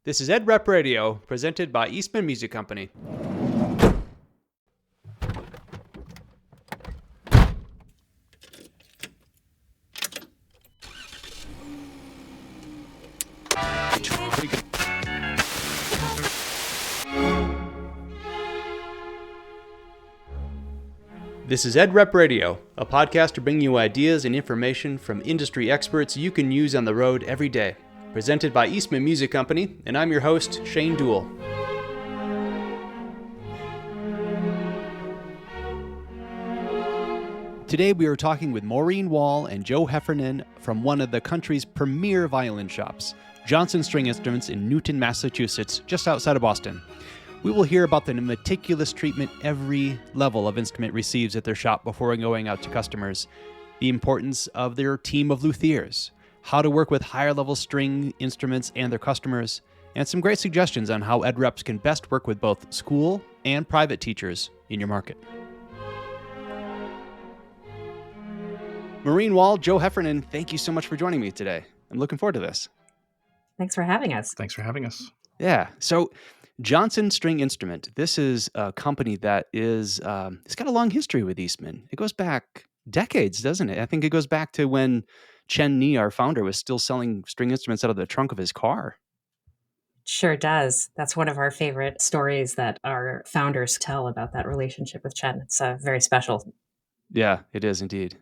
This is Ed Rep Radio, presented by Eastman Music Company. This is Ed Rep Radio, a podcast to bring you ideas and information from industry experts you can use on the road every day. Presented by Eastman Music Company, and I'm your host, Shane Duell. Today we are talking with Maureen Wall and Joe Heffernan from one of the country's premier violin shops, Johnson String Instruments in Newton, Massachusetts, just outside of Boston. We will hear about the meticulous treatment every level of instrument receives at their shop before going out to customers, the importance of their team of luthiers, how to work with higher level string instruments and their customers, and some great suggestions on how Ed Reps can best work with both school and private teachers in your market. Maureen Wall, Joe Heffernan, thank you so much for joining me today. I'm looking forward to this. Thanks for having us. Thanks for having us. Yeah. So Johnson String Instrument, this is a company that is, it's got a long history with Eastman. It goes back decades, doesn't it? I think it goes back to when Chen Ni, our founder, was still selling string instruments out of the trunk of his car. Sure does. That's one of our favorite stories that our founders tell about that relationship with Chen. It's very special. Yeah, it is indeed.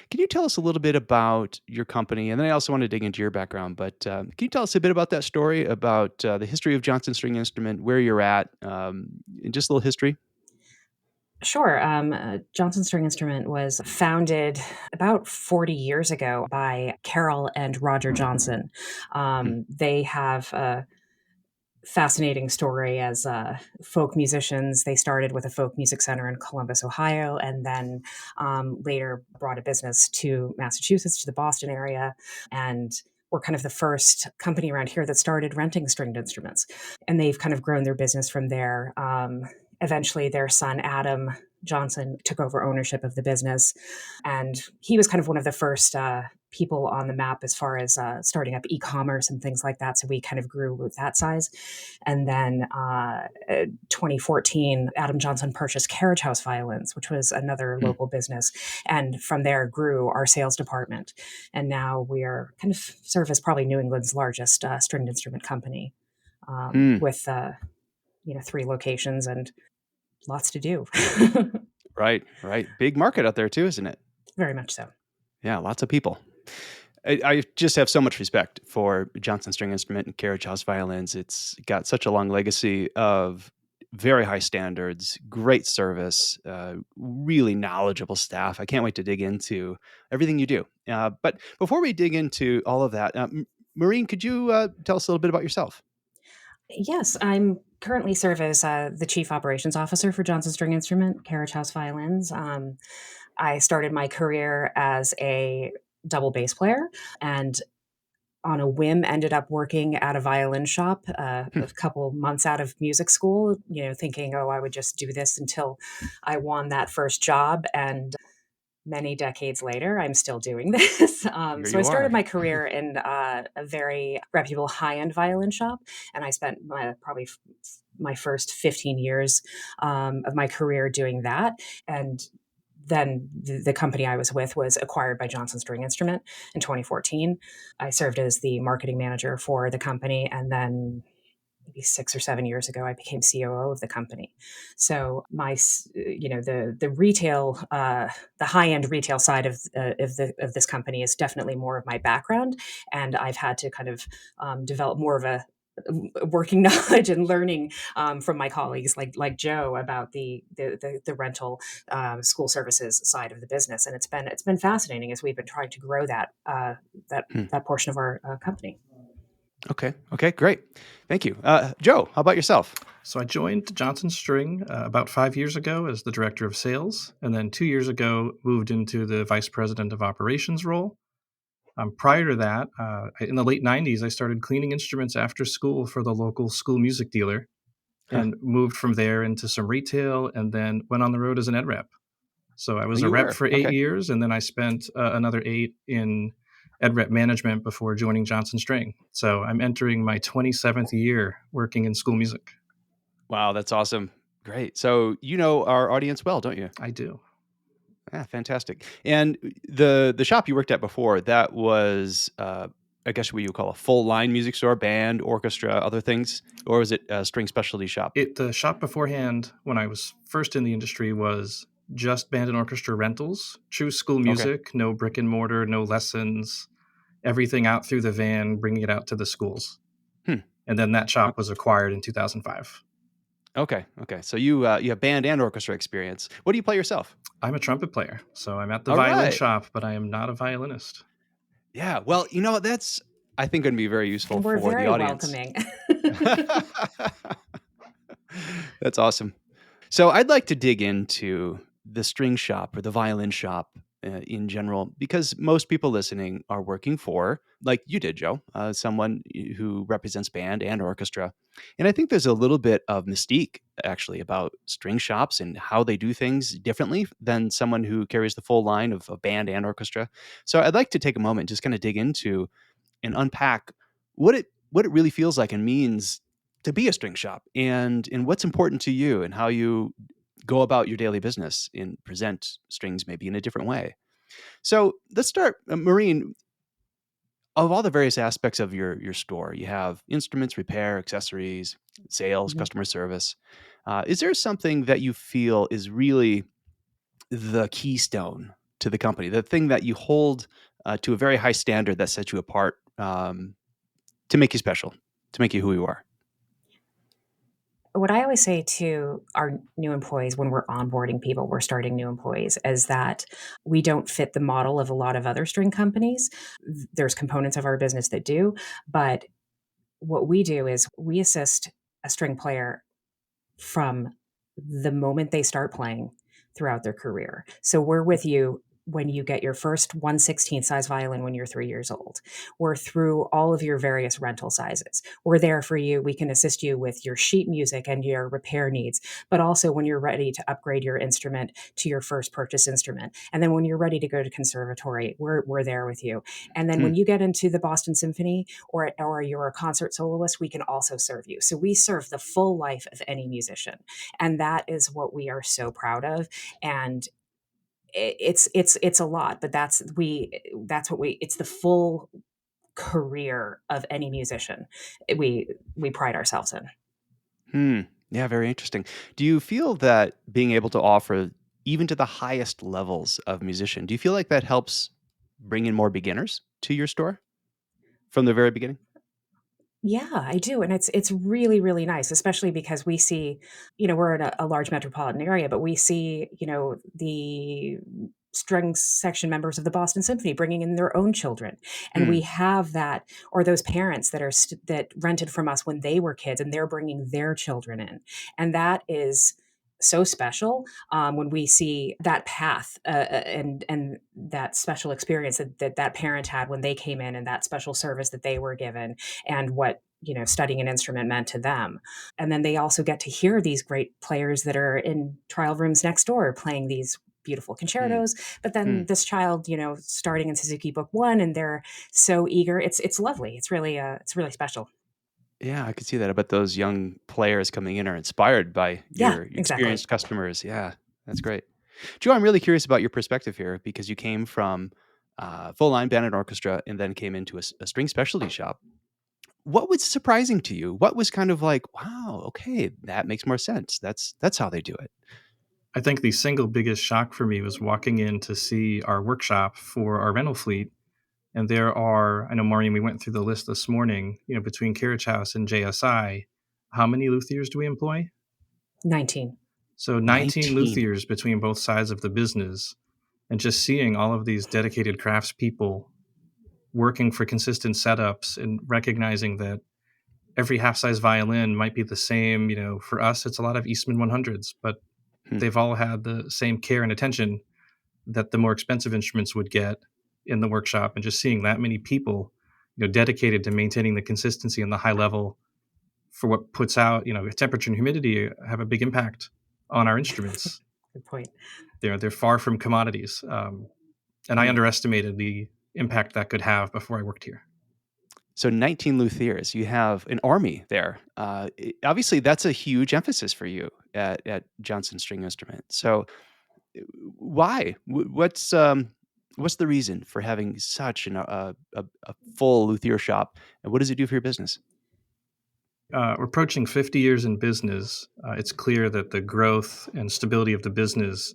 Can you tell us a little bit about your company? And then I also want to dig into your background, but can you tell us a bit about that story, about the history of Johnson String Instrument, where you're at, and just a little history? Sure. Johnson String Instrument was founded about 40 years ago by Carol and Roger Johnson. They have a fascinating story as folk musicians. They started with a folk music center in Columbus, Ohio, and then later brought a business to Massachusetts, to the Boston area, and were kind of the first company around here that started renting stringed instruments. And they've kind of grown their business from there. Eventually, their son, Adam Johnson, took over ownership of the business. And he was kind of one of the first people on the map as far as starting up e-commerce and things like that. So we kind of grew with that size. And then 2014, Adam Johnson purchased Carriage House Violins, which was another local business. And from there grew our sales department. And now we are kind of serve as probably New England's largest stringed instrument company with 3 locations and lots to do. Right. Big market out there too, isn't it? Very much so. Yeah, lots of people. I just have so much respect for Johnson String Instrument and Carriage House Violins. It's got such a long legacy of very high standards, great service, really knowledgeable staff. I can't wait to dig into everything you do. But before we dig into all of that, Maureen, could you tell us a little bit about yourself? Yes, I'm currently serve as the Chief Operations Officer for Johnson String Instrument, Carriage House Violins. I started my career as a double bass player and on a whim ended up working at a violin shop a couple months out of music school, thinking, I would just do this until I won that first job. And many decades later, I'm still doing this. So I started my career in a very reputable high-end violin shop, and I spent probably my first 15 years of my career doing that. And then the company I was with was acquired by Johnson String Instrument in 2014. I served as the marketing manager for the company, and then maybe 6 or 7 years ago, I became COO of the company. So my, the retail, the high end retail side of this company is definitely more of my background, and I've had to kind of develop more of a working knowledge and learning from my colleagues like Joe about the rental school services side of the business, and it's been fascinating as we've been trying to grow that portion of our company. Okay, great. Thank you. Joe, how about yourself? So I joined Johnson String about 5 years ago as the director of sales, and then 2 years ago moved into the vice president of operations role. Prior to that, in the late 90s, I started cleaning instruments after school for the local school music dealer and moved from there into some retail and then went on the road as an ed rep. So I was a rep for 8 years, and then I spent another 8 in ed rep management before joining Johnson String. So I'm entering my 27th year working in school music. Wow, that's awesome. Great. So you know our audience well, don't you? I do. Yeah, fantastic. And the shop you worked at before, that was I guess what you would call a full line music store, band, orchestra, other things, or was it a string specialty shop? The shop beforehand, when I was first in the industry, was just band and orchestra rentals, true school Okay. music, no brick and mortar, no lessons, everything out through the van, bringing it out to the schools. Hmm. And then that shop was acquired in 2005. Okay. Okay. So you have band and orchestra experience. What do you play yourself? I'm a trumpet player, so I'm at the All violin right. shop, but I am not a violinist. Yeah. Well, that's I think going to be very useful And we're for the very audience. welcoming. That's awesome. So I'd like to dig into the string shop or the violin shop in general, because most people listening are working for, like you did, Joe, someone who represents band and orchestra. And I think there's a little bit of mystique actually about string shops and how they do things differently than someone who carries the full line of a band and orchestra. So I'd like to take a moment, just kind of dig into and unpack what it really feels like and means to be a string shop, and what's important to you and how you go about your daily business and present strings maybe in a different way. So let's start, Maureen. Of all the various aspects of your store, you have instruments, repair, accessories, sales, Mhm. customer service. Is there something that you feel is really the keystone to the company, the thing that you hold to a very high standard that sets you apart, to make you special, to make you who you are? What I always say to our new employees when we're onboarding people, we're starting new employees, is that we don't fit the model of a lot of other string companies. There's components of our business that do, but what we do is we assist a string player from the moment they start playing throughout their career. So we're with you when you get your first 1/16 size violin when you're 3 years old. We're through all of your various rental sizes. We're there for you. We can assist you with your sheet music and your repair needs, but also when you're ready to upgrade your instrument to your first purchase instrument. And then when you're ready to go to conservatory, we're there with you. And then Hmm. when you get into the Boston Symphony or you're a concert soloist, we can also serve you. So we serve the full life of any musician. And that is what we are so proud of. And it's a lot, but that's what we it's the full career of any musician. We pride ourselves in. Hmm. Yeah, very interesting. Do you feel that being able to offer even to the highest levels of musician, do you feel like that helps bring in more beginners to your store from the very beginning? Yeah, I do, and it's really, really nice, especially because we see, we're in a large metropolitan area, but we see, the string section members of the Boston Symphony bringing in their own children, and we Hmm. have that, or those parents that rented from us when they were kids, and they're bringing their children in, and that is so special when we see that path and that special experience that parent had when they came in and that special service that they were given and what studying an instrument meant to them. And then they also get to hear these great players that are in trial rooms next door playing these beautiful Hmm. concertos. But Hmm. then this child, starting in Suzuki Book One, and they're so eager. It's lovely. It's really special. Yeah, I could see that. I bet those young players coming in are inspired by Yeah, your exactly. experienced customers. Yeah, that's great. Joe, I'm really curious about your perspective here because you came from full line band and orchestra and then came into a string specialty shop. What was surprising to you? What was kind of like, wow, okay, that makes more sense. That's how they do it. I think the single biggest shock for me was walking in to see our workshop for our rental fleet. And there are, I know, Maureen, we went through the list this morning, between Carriage House and JSI. How many luthiers do we employ? 19. So 19 19. luthiers between both sides of the business. And just seeing all of these dedicated craftspeople working for consistent setups and recognizing that every half size violin might be the same. For us, it's a lot of Eastman 100s, but Hmm. they've all had the same care and attention that the more expensive instruments would get in the workshop. And just seeing that many people, dedicated to maintaining the consistency and the high level for what puts out, temperature and humidity have a big impact on our instruments. Good point. They're far from commodities. And I Hmm. underestimated the impact that could have before I worked here. So 19 luthiers, you have an army there. Obviously, that's a huge emphasis for you at Johnson String Instrument. So uh, why? What's the reason for having such a full luthier shop, and what does it do for your business? We're approaching 50 years in business. It's clear that the growth and stability of the business,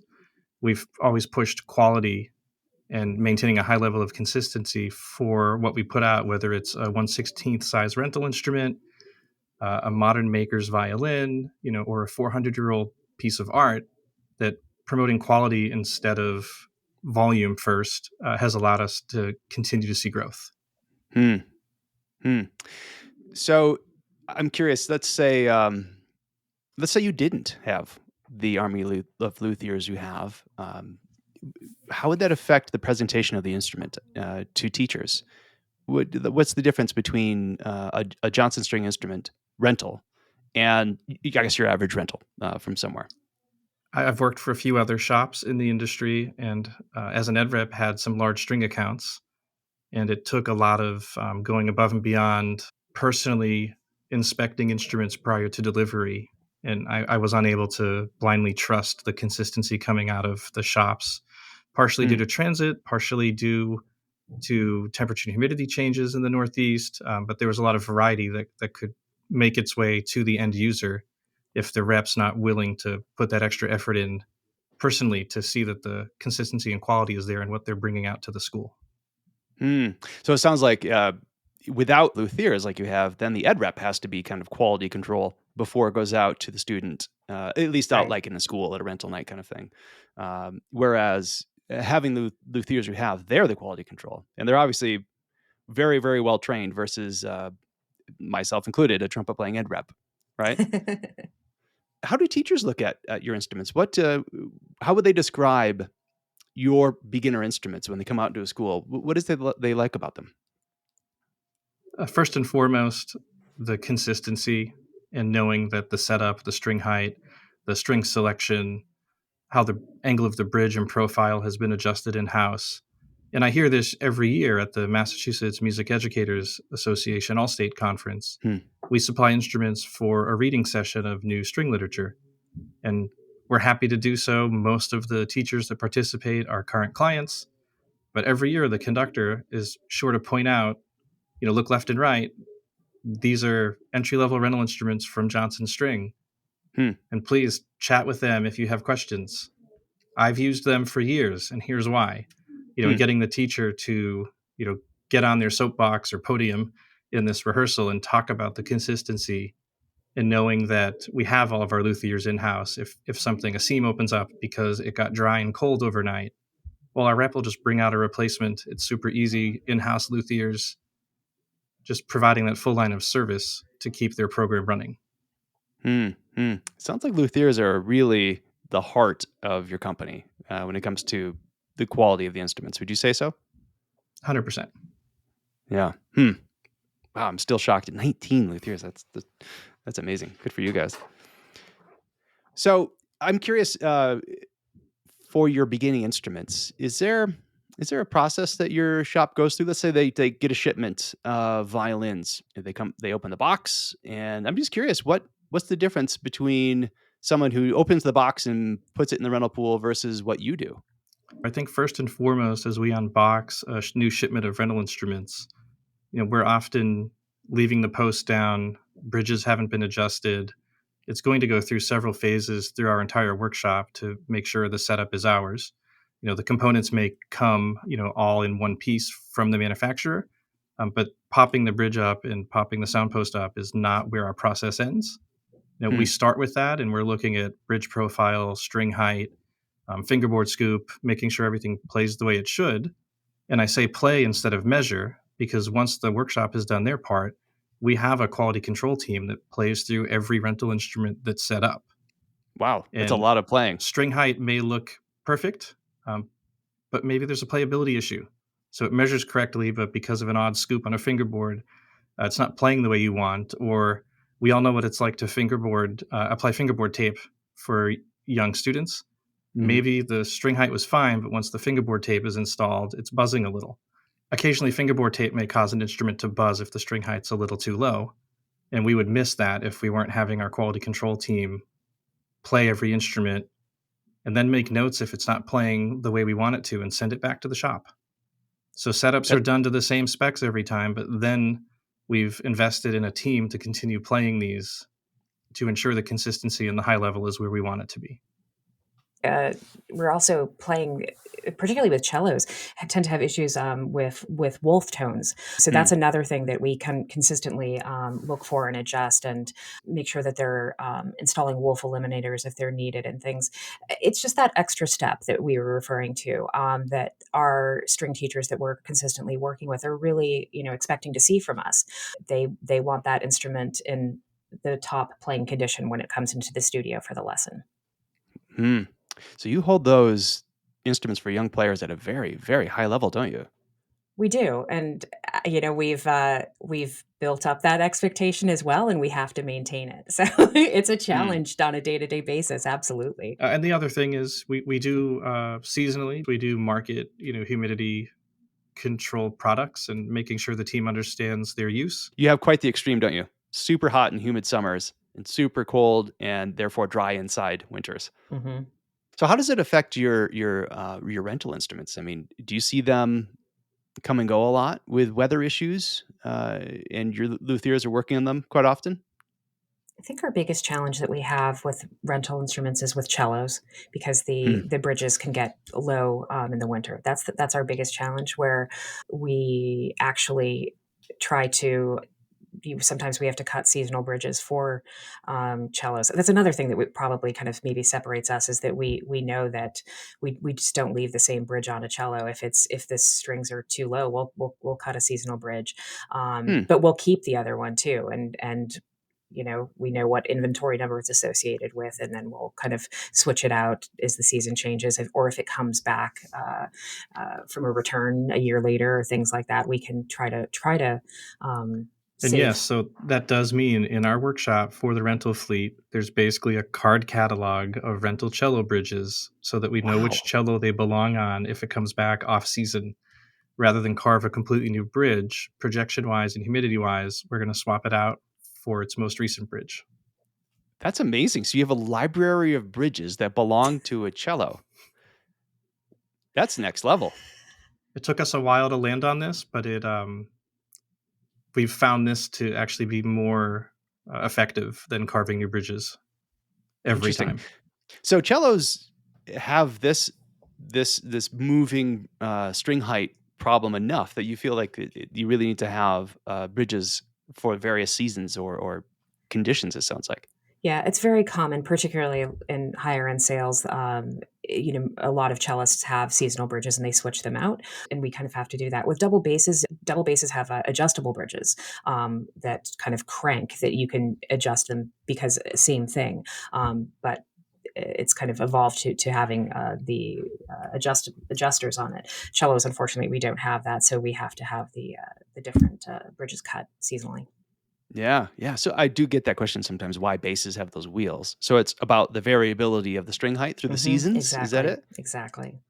we've always pushed quality and maintaining a high level of consistency for what we put out, whether it's a 1/16th size rental instrument, a modern maker's violin, or a 400-year-old piece of art. That promoting quality instead of volume first has allowed us to continue to see growth. Hmm. Hmm. So I'm curious. Let's say you didn't have the army of luthiers you have. How would that affect the presentation of the instrument to teachers? What's the difference between a Johnson string instrument rental and I guess your average rental from somewhere? I've worked for a few other shops in the industry, and as an ed rep, had some large string accounts. And it took a lot of going above and beyond, personally inspecting instruments prior to delivery. And I was unable to blindly trust the consistency coming out of the shops, partially due Hmm. to transit, partially due to temperature and humidity changes in the Northeast. But there was a lot of variety that could make its way to the end user if the rep's not willing to put that extra effort in personally to see that the consistency and quality is there and what they're bringing out to the school. Hmm. So it sounds like without luthiers like you have, then the ed rep has to be kind of quality control before it goes out to the student, at least out Right. like in the school at a rental night kind of thing. Whereas having the luthiers you have, they're the quality control, and they're obviously very, very well trained versus myself included, a trumpet playing ed rep, right? How do teachers look at your instruments? How would they describe your beginner instruments when they come out into a school? What is they like about them? First and foremost, the consistency and knowing that the setup, the string height, the string selection, how the angle of the bridge and profile has been adjusted in house. And I hear this every year at the Massachusetts Music Educators Association All State Conference. Hmm. We supply instruments for a reading session of new string literature, and we're happy to do so. Most of the teachers that participate are current clients, but every year the conductor is sure to point out, look left and right. These are entry level rental instruments from Johnson String, Hmm. and please chat with them if you have questions. I've used them for years, and here's why. Hmm. Getting the teacher to, get on their soapbox or podium in this rehearsal and talk about the consistency, and knowing that we have all of our luthiers in house. If a seam opens up because it got dry and cold overnight, well, our rep will just bring out a replacement. It's super easy. In house luthiers, just providing that full line of service to keep their program running. Hmm. Hmm. Sounds like luthiers are really the heart of your company when it comes to the quality of the instruments. Would you say so? 100%. Yeah. Hmm. Wow, I'm still shocked at 19 luthiers. That's amazing. Good for you guys. So I'm curious, for your beginning instruments, is there a process that your shop goes through? Let's say they get a shipment of violins. They open the box, and I'm just curious, what's the difference between someone who opens the box and puts it in the rental pool versus what you do? I think first and foremost, as we unbox a new shipment of rental instruments, we're often leaving the post down, bridges haven't been adjusted. It's going to go through several phases through our entire workshop to make sure the setup is ours. The components may come, all in one piece from the manufacturer, but popping the bridge up and popping the sound post up is not where our process ends. We Hmm. start with that, and we're looking at bridge profile, string height, fingerboard scoop, making sure everything plays the way it should. And I say play instead of measure because once the workshop has done their part, we have a quality control team that plays through every rental instrument that's set up. Wow, that's a And lot of playing. string height may look perfect, but maybe there's a playability issue. So it measures correctly, but because of an odd scoop on a fingerboard, it's not playing the way you want. Or we all know what it's like to apply fingerboard tape for young students. Mhm. Maybe the string height was fine, but once the fingerboard tape is installed, it's buzzing a little. Occasionally, fingerboard tape may cause an instrument to buzz if the string height's a little too low, and we would miss that if we weren't having our quality control team play every instrument and then make notes if it's not playing the way we want it to and send it back to the shop. So setups are That, done to the same specs every time, but then we've invested in a team to continue playing these to ensure the consistency and the high level is where we want it to be. We're also playing, particularly with cellos, tend to have issues with wolf tones. So Hmm. that's another thing that we can consistently look for and adjust, and make sure that they're installing wolf eliminators if they're needed and things. It's just that extra step that we were referring to, that our string teachers that we're consistently working with are really, expecting to see from us. They want that instrument in the top playing condition when it comes into the studio for the lesson. Hmm. So you hold those instruments for young players at a very, very high level, don't you? We do, and, we've built up that expectation as well, and we have to maintain it. So, it's a Hmm. challenge on a day-to-day basis, absolutely. And the other thing is we do seasonally, we do market, humidity control products and making sure the team understands their use. You have quite the extreme, don't you? Super hot and humid summers and super cold and therefore dry inside winters. Mhm. So how does it affect your rental instruments? I mean, do you see them come and go a lot with weather issues, and your luthiers are working on them quite often? I think our biggest challenge that we have with rental instruments is with cellos, because Hmm. the bridges can get low, in the winter. That's our biggest challenge, where we actually try to sometimes we have to cut seasonal bridges for cellos. That's another thing that we probably kind of maybe separates us, is that we know that we just don't leave the same bridge on a cello. If the strings are too low, we'll cut a seasonal bridge, Hmm. but we'll keep the other one too, and we know what inventory number it's associated with, and then we'll kind of switch it out as the season changes, or if it comes back from a return a year later, or things like that. We can try to And yes, save. so that does mean in our workshop for the rental fleet, there's basically a card catalog of rental cello bridges so that we know which Wow. cello they belong on if it comes back off season. Rather than carve a completely new bridge, projection wise and humidity wise, we're going to swap it out for its most recent bridge. That's amazing. So you have a library of bridges that belong to a cello. That's next level. It took us a while to land on this, but we've found this to actually be more effective than carving new bridges every Interesting. time. So cellos have this moving string height problem enough that you feel like you really need to have bridges for various seasons or conditions. It sounds like. Yeah, it's very common, particularly in higher end sales. A lot of cellists have seasonal bridges and they switch them out, and we kind of have to do that with double basses. Double basses have adjustable bridges that kind of crank, that you can adjust them, because same thing, but it's kind of evolved to having the adjusters on it. Cellos, unfortunately, we don't have that, so we have to have the different bridges cut seasonally. Yeah, yeah. So I do get that question sometimes why basses have those wheels. So it's about the variability of the string height through the seasons. Is that Exactly, it? exactly.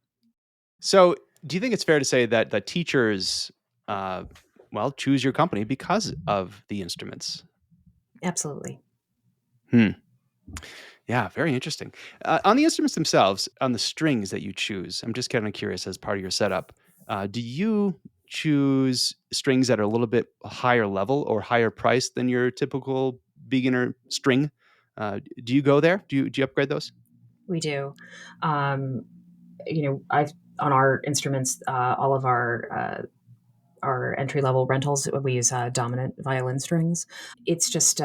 So do you think it's fair to say that the teachers, uh, well, choose your company because of the instruments? Absolutely. Hmm. Yeah, very interesting. On the instruments themselves, on the strings that you choose, I'm just kind of curious as part of your setup. Do you choose strings that are a little bit higher level or higher price than your typical beginner string? Do you go there? Do you upgrade those? We do. Um, I've on our instruments, all of our entry level rentals, we use dominant violin strings. It's just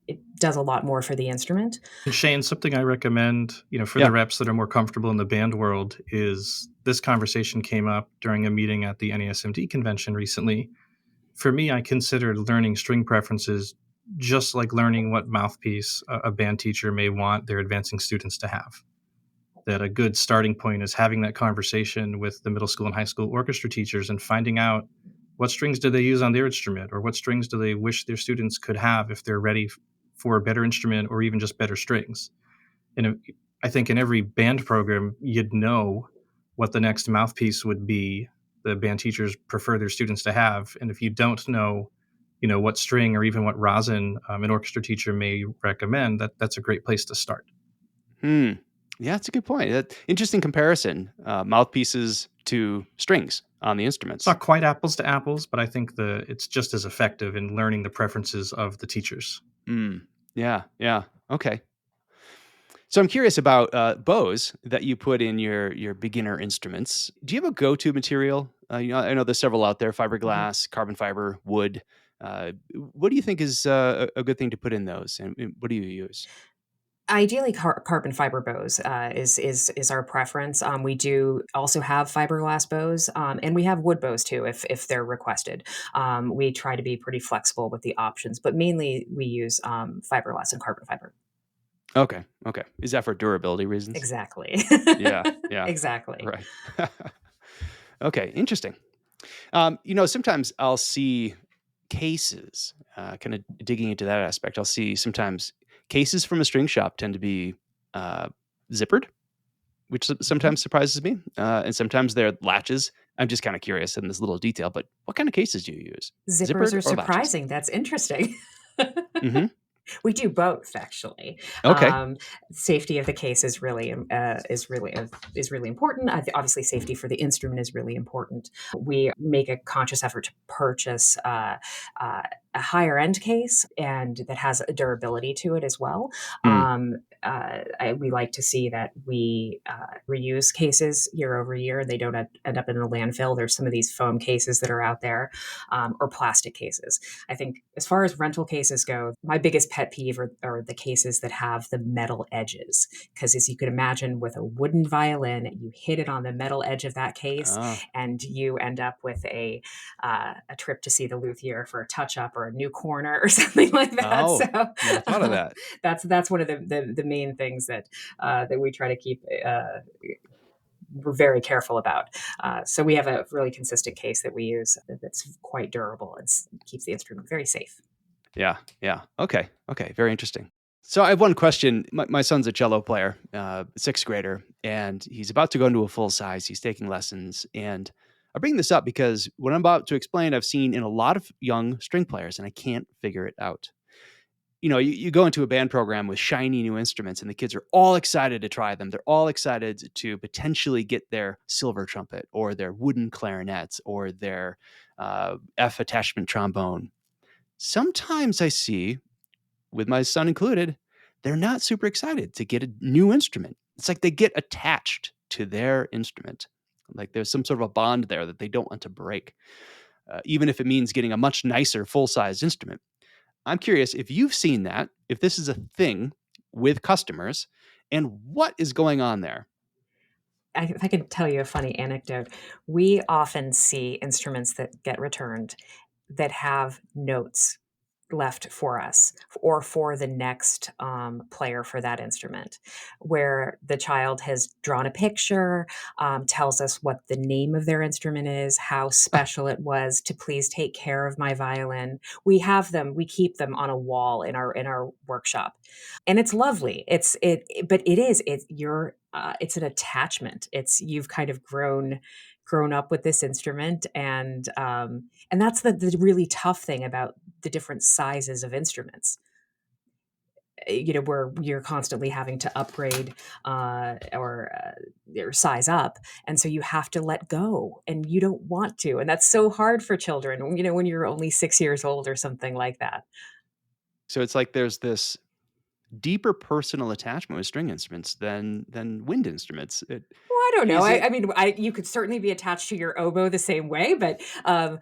it does a lot more for the instrument. And Shane, something I recommend, for the Yeah. reps that are more comfortable in the band world is this conversation came up during a meeting at the NASMD convention recently. For me, I considered learning string preferences just like learning what mouthpiece a band teacher may want their advancing students to have. That a good starting point is having that conversation with the middle school and high school orchestra teachers and finding out what strings do they use on their instrument or what strings do they wish their students could have if they're ready for a better instrument or even just better strings. And I think in every band program, you'd know what the next mouthpiece would be the band teachers prefer their students to have. And if you don't know, what string or even what rosin an orchestra teacher may recommend, that's a great place to start. Hmm. Yeah, that's a good point. Interesting comparison. Mouthpieces to strings on the It's instruments. not quite apples to apples, but I think it's just as effective in learning the preferences of the teachers. Mm. Yeah. Yeah. Okay. So I'm curious about bows that you put in your beginner instruments. Do you have a go-to material? I know there's several out there: Mhm. fiberglass, carbon fiber, wood. What do you think is a good thing to put in those, and what do you use? Ideally, carbon fiber bows is our preference. We do also have fiberglass bows, and we have wood bows too, if they're requested. We try to be pretty flexible with the options, but mainly we use fiberglass and carbon fiber. Okay. Okay. Is that for durability reasons? Exactly. Yeah. Yeah. Exactly. Right. Okay. Interesting. Sometimes I'll see cases, kind of digging into that aspect. I'll see sometimes cases from a string shop tend to be uh, zippered, which Mhm. sometimes surprises me. And sometimes they're latches. I'm just kind of curious in this little detail, but what kind of cases do you use? Zippers Zippered are or latches? surprising. That's interesting. Hmm. We do both, actually. Okay. Safety of the case is really important. Obviously, safety for the instrument is really important. We make a conscious effort to purchase uh, a higher end case and that has a durability to it as well. Mm. We like to see that we reuse cases year over year. They don't end up in a landfill. There's some of these foam cases that are out there, or plastic cases. I think as far as rental cases go, my biggest pet peeve are the cases that have the metal edges. Because as you could imagine, with a wooden violin, you hit it on the metal edge of that case, Ah. and you end up with a trip to see the luthier for a touch up or a new corner or something like that. So Oh, never thought of that. that's one of the main things that we try to keep. We're very careful about. So we have a really consistent case that we use that's quite durable and keeps the instrument very safe. Yeah. Yeah. Okay. Okay. Very interesting. So I have one question. My son's a cello player, sixth grader, and he's about to go into a full size. He's taking lessons. And I bring this up because what I'm about to explain, I've seen in a lot of young string players, and I can't figure it out. You go into a band program with shiny new instruments, and the kids are all excited to try them. They're all excited to potentially get their silver trumpet or their wooden clarinets or their F attachment trombone. Sometimes I see, with my son included, they're not super excited to get a new instrument. It's like they get attached to their instrument. Like there's some sort of a bond there that they don't want to break, even if it means getting a much nicer full size instrument. I'm curious if you've seen that, if this is a thing with customers, and what is going on there. If I could tell you a funny anecdote, we often see instruments that get returned that have notes left for us or for the next player for that instrument, where the child has drawn a picture, tells us what the name of their instrument is, how special it was to please take care of my violin. We have them, we keep them on a wall in our workshop, and it's lovely. But it is it's an attachment. It's you've kind of grown up with this instrument, and that's the really tough thing about the different sizes of instruments. Where you're constantly having to upgrade or size up, and so you have to let go, and you don't want to, and that's so hard for children. When you're only 6 years old or something like that. So it's like there's this deeper personal attachment with string instruments than wind instruments. Well, I don't know. Is it? I mean, you could certainly be attached to your oboe the same way, Yeah.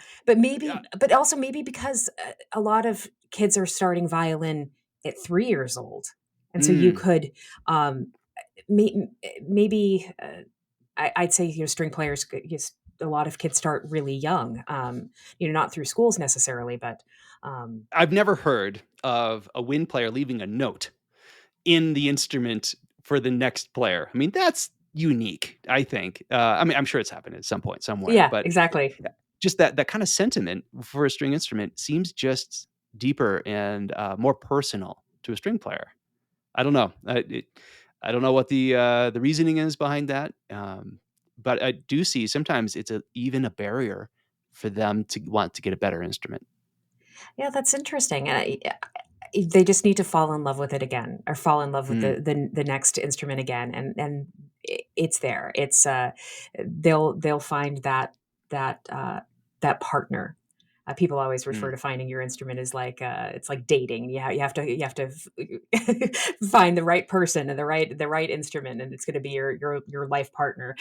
but also maybe because a lot of kids are starting violin at 3 years old, and so you Mm, could um, maybe I'd say string players. A lot of kids start really young. Not through schools necessarily, but um, I've never heard of a wind player leaving a note in the instrument for the next player. I mean, that's unique, I think. I mean, I'm sure it's happened at some point somewhere, yeah, but exactly. just that kind of sentiment for a string instrument seems just deeper and more personal to a string player. I don't know. I don't know what the reasoning is behind that. but I do see sometimes it's even a barrier for them to want to get a better instrument. Yeah, that's interesting. They just need to fall in love with it again, or fall in love with Mm, the next instrument again, and it's there. They'll find that partner. People always refer mm, to finding your instrument as like it's like dating. You have to find the right person and the right instrument, and it's going to be your life partner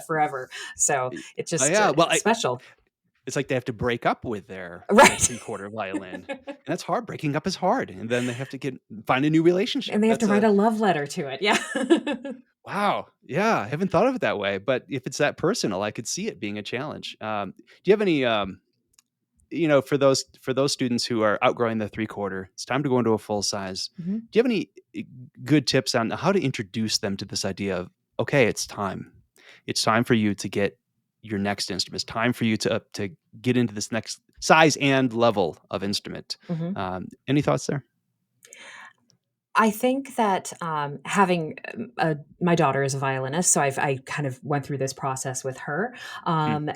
forever. So it's oh just yeah, well, special, it's like they have to break up with their right? 3/4 violin, and that's hard. Breaking up is hard, and then they have to find a new relationship. And they have to That's write a a love letter to it. Yeah. wow. Yeah, I haven't thought of it that way, but if it's that personal, I could see it being a challenge. Do you have any, for those students who are outgrowing the 3/4, it's time to go into a full size. Mhm. Do you have any good tips on how to introduce them to this idea of, okay, it's time. It's time for you to get your next instrument. It's time for you to get into this next size and level of instrument. Mhm. Any thoughts there? I think that, having, my daughter is a violinist, so I kind of went through this process with her. Hmm.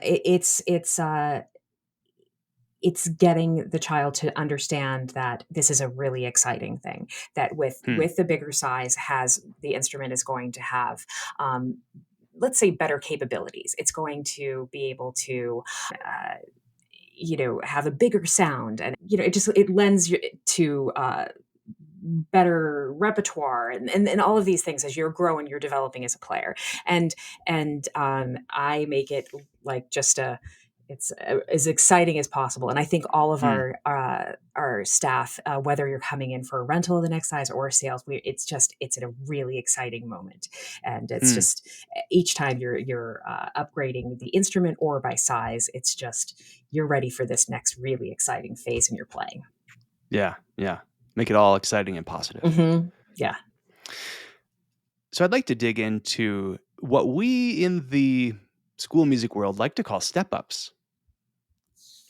It's getting the child to understand that this is a really exciting thing, that with Hmm. the bigger size has the instrument is going to have, um, let's say, better capabilities. It's going to be able to, uh, have a bigger sound, and, it lends you to, better repertoire, and all of these things as you're growing, you're developing as a player. And I make it like just a it's as exciting as possible. And I think all of Hmm. our staff, whether you're coming in for a rental of the next size or sales, it's a really exciting moment. And it's Hmm. just each time you're upgrading the instrument or by size, it's just you're ready for this next really exciting phase in your playing. Yeah. Yeah. Make it all exciting and positive. Yeah. So I'd like to dig into what we in the school music world like to call step ups.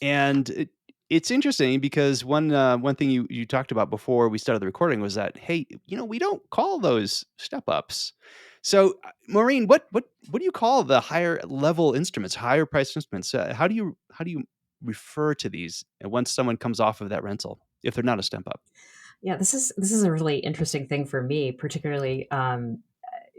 And it's interesting because one thing you talked about before we started the recording was that, hey, we don't call those step ups. So, Maureen, what do you call the higher level instruments, higher priced instruments? How do you refer to these once someone comes off of that rental if they're not a step up? Yeah, this is a really interesting thing for me, particularly,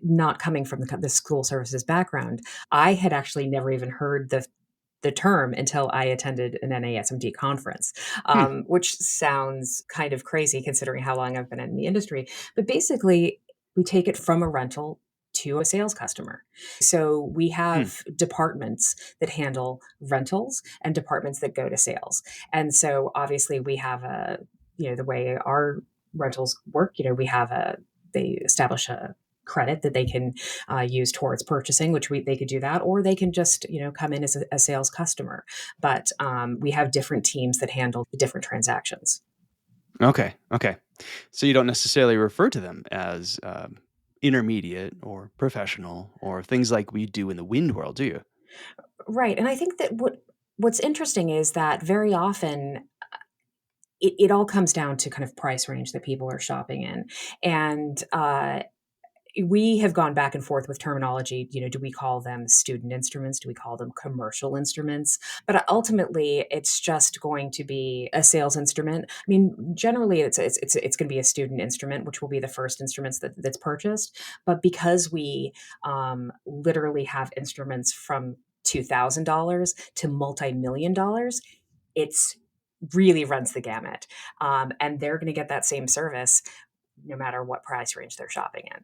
not coming from the school services background. I had actually never even heard the term until I attended an NASMD conference, Hmm. which sounds kind of crazy considering how long I've been in the industry. But basically, we take it from a rental to a sales customer. So we Hmm. have departments that handle rentals and departments that go to sales. And so obviously we have the way our rentals work, we have they establish a credit that they can use towards purchasing, which they could do that, or they can just come in as a sales customer. But we have different teams that handle the different transactions. Okay. Okay. So you don't necessarily refer to them as intermediate or professional or things like we do in the wind world, do you? Right, and I think that what's interesting is that very often it all comes down to kind of price range that people are shopping in, and we have gone back and forth with terminology. Do we call them student instruments? Do we call them commercial instruments? But ultimately, it's just going to be a sales instrument. I mean, generally, it's going to be a student instrument, which will be the first instruments that's purchased. But because we literally have instruments from $2,000 to multi-million dollars, it's really runs the gamut, and they're going to get that same service no matter what price range they're shopping in.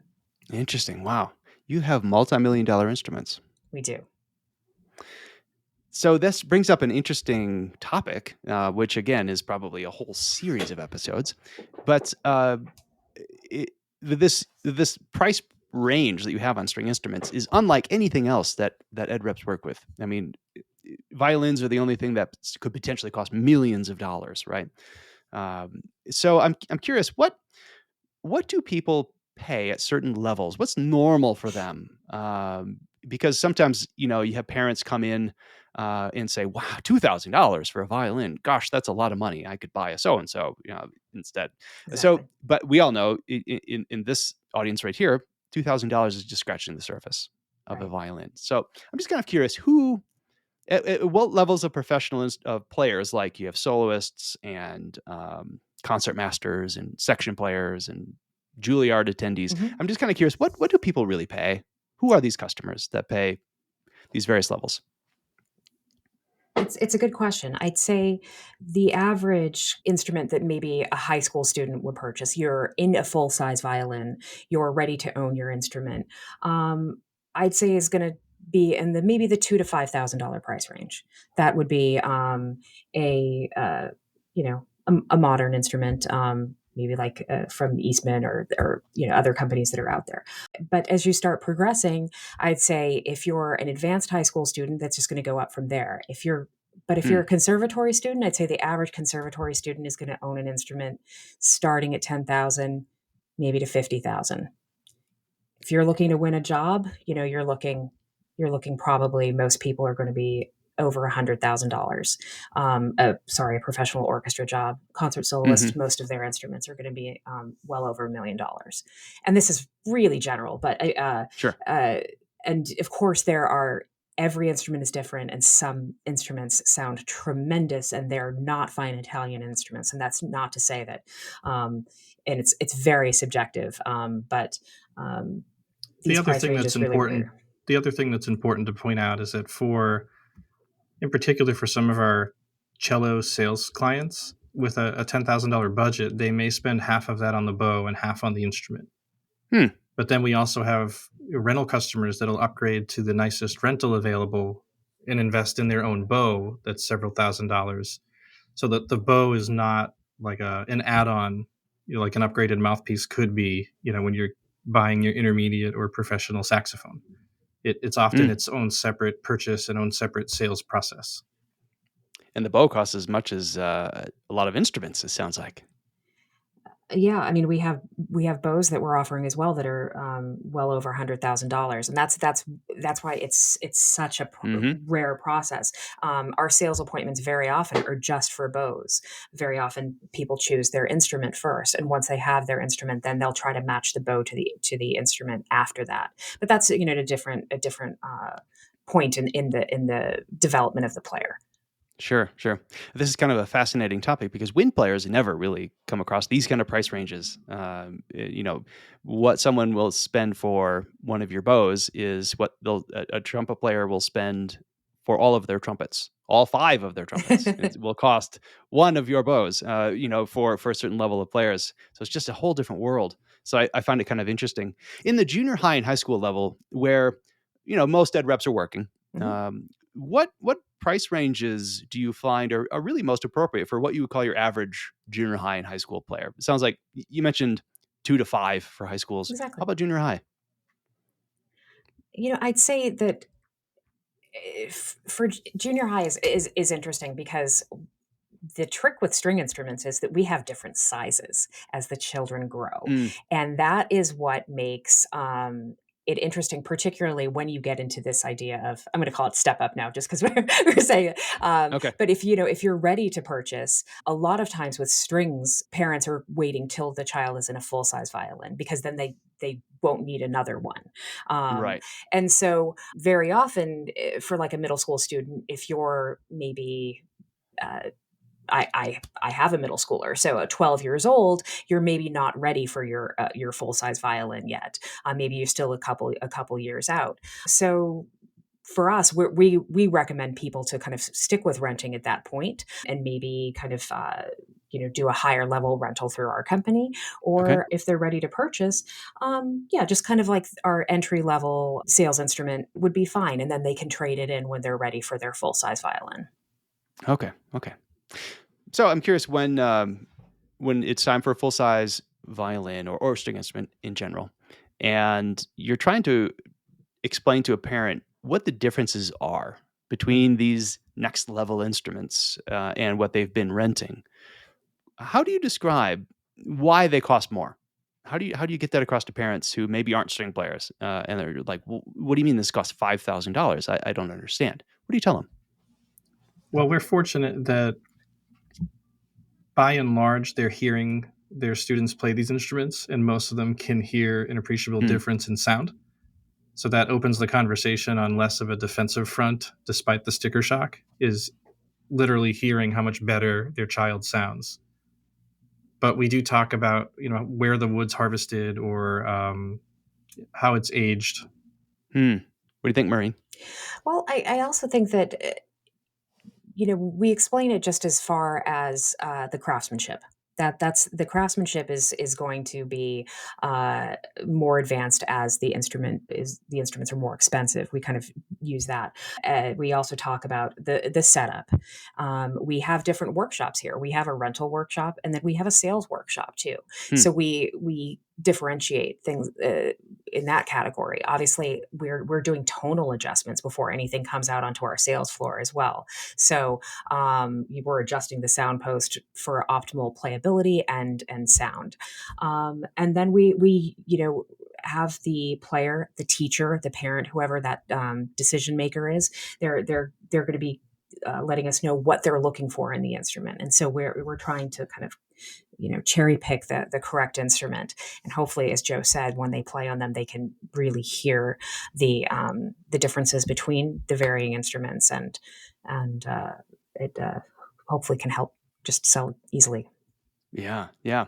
Interesting. Wow. You have multi-million dollar instruments. We do. So this brings up an interesting topic, which again is probably a whole series of episodes. But it, this price range that you have on string instruments is unlike anything else that ed reps work with. I mean, violins are the only thing that could potentially cost millions of dollars, right? So I'm curious, what do people pay at certain levels? What's normal for them? Because sometimes you have parents come in and say, "Wow, $2,000 for a violin? Gosh, that's a lot of money. I could buy a so and so, instead." So, Exactly. but we all know in this audience right here, $2,000 is just scratching the surface. of a Right. violin. So I'm just kind of curious, who at what levels of of players, like you have soloists and concert masters and section players and Juilliard attendees. Mhm. I'm just kind of curious, what do people really pay? Who are these customers that pay these various levels? It's a good question. I'd say the average instrument that maybe a high school student would purchase, you're in a full size violin, you're ready to own your instrument. I'd say is going to be in the maybe the $2,000 to $5,000 price range. That would be a a modern instrument. Maybe like from Eastman or other companies that are out there. But as you start progressing, I'd say if you're an advanced high school student, that's just going to go up from there. If you're Hmm. a conservatory student, I'd say the average conservatory student is going to own an instrument starting at 10,000, maybe to 50,000. If you're looking to win a job, you're looking probably most people are going to be over $100,000. A professional orchestra job, concert Hmm. soloist, most of their instruments are going to be well over $1 million. And this is really general, but Sure. uh, and of course there are every instrument is different, and some instruments sound tremendous, and they're not fine Italian instruments. And that's not to say that, and it's very subjective, but um, The these other price thing that's ranges really important, vary. the other thing that's important to point out is that in particular, for some of our cello sales clients with a $10,000 budget, they may spend half of that on the bow and half on the instrument. Hmm. But then we also have rental customers that'll upgrade to the nicest rental available and invest in their own bow that's several $1,000s. So that the bow is not like an add-on, like an upgraded mouthpiece could be, when you're buying your intermediate or professional saxophone. It's often Hmm. its own separate purchase and own separate sales process. And the bow costs as much as a lot of instruments, it sounds like. Yeah, I mean, we have bows that we're offering as well that are well over $100,000, and that's why it's such a Hmm. rare process. Our sales appointments very often are just for bows. Very often, people choose their instrument first, and once they have their instrument, then they'll try to match the bow to the instrument after that. But that's at a different point in the development of the player. Sure, sure. This is kind of a fascinating topic because wind players never really come across these kind of price ranges. What someone will spend for one of your bows is what a trumpet player will spend for all of their trumpets, all five of their trumpets. It will cost one of your bows, for a certain level of players. So it's just a whole different world. So I find it kind of interesting in the junior high and high school level where most ed reps are working. Mhm. What price ranges do you find are really most appropriate for what you would call your average junior high and high school player? It sounds like you mentioned 2 to 5 for high schools. How Exactly. about junior high? I'd say that for junior high is interesting because the trick with string instruments is that we have different sizes as the children grow. Mm, And that is what makes it interesting, particularly when you get into this idea of, I'm going to call it step up now, just because we're saying it. okay. But if you're ready to purchase, a lot of times with strings, parents are waiting till the child is in a full size violin because then they won't need another one. Um, Right. and so very often for like a middle school student, if you're maybe uh, I have a middle schooler, so at 12 years old, you're maybe not ready for your full size violin yet. Maybe you're still a couple years out. So for us, we recommend people to kind of stick with renting at that point, and maybe kind of do a higher level rental through our company, Okay. or if they're ready to purchase, yeah, just kind of like our entry level sales instrument would be fine, and then they can trade it in when they're ready for their full size violin. Okay. Okay. So I'm curious when it's time for a full size violin or string instrument in general, and you're trying to explain to a parent what the differences are between these next level instruments and what they've been renting. How do you describe why they cost more? How do you get that across to parents who maybe aren't string players and they're like, well, "What do you mean this costs $5,000? I don't understand." What do you tell them? Well, we're fortunate that by and large, they're hearing their students play these instruments, and most of them can hear an appreciable Hmm. difference in sound. So that opens the conversation on less of a defensive front, despite the sticker shock, is literally hearing how much better their child sounds. But we do talk about, where the wood's harvested or how it's aged. What do you think, Maureen? Well, I also think that we explain it just as far as the craftsmanship. That's the craftsmanship is going to be more advanced as the instruments are more expensive. We kind of use that. We also talk about the setup. We have different workshops here. We have a rental workshop, and then we have a sales workshop too. Hmm. So we differentiate things in that category. Obviously, we're doing tonal adjustments before anything comes out onto our sales floor as well. So we're adjusting the sound post for optimal playability and sound. And then we have the player, the teacher, the parent, whoever that decision maker is. They're going to be letting us know what they're looking for in the instrument, and so we're trying to kind of cherry pick the correct instrument, and hopefully, as Joe said, when they play on them, they can really hear the differences between the varying instruments, and it hopefully can help just sell easily. Yeah, yeah.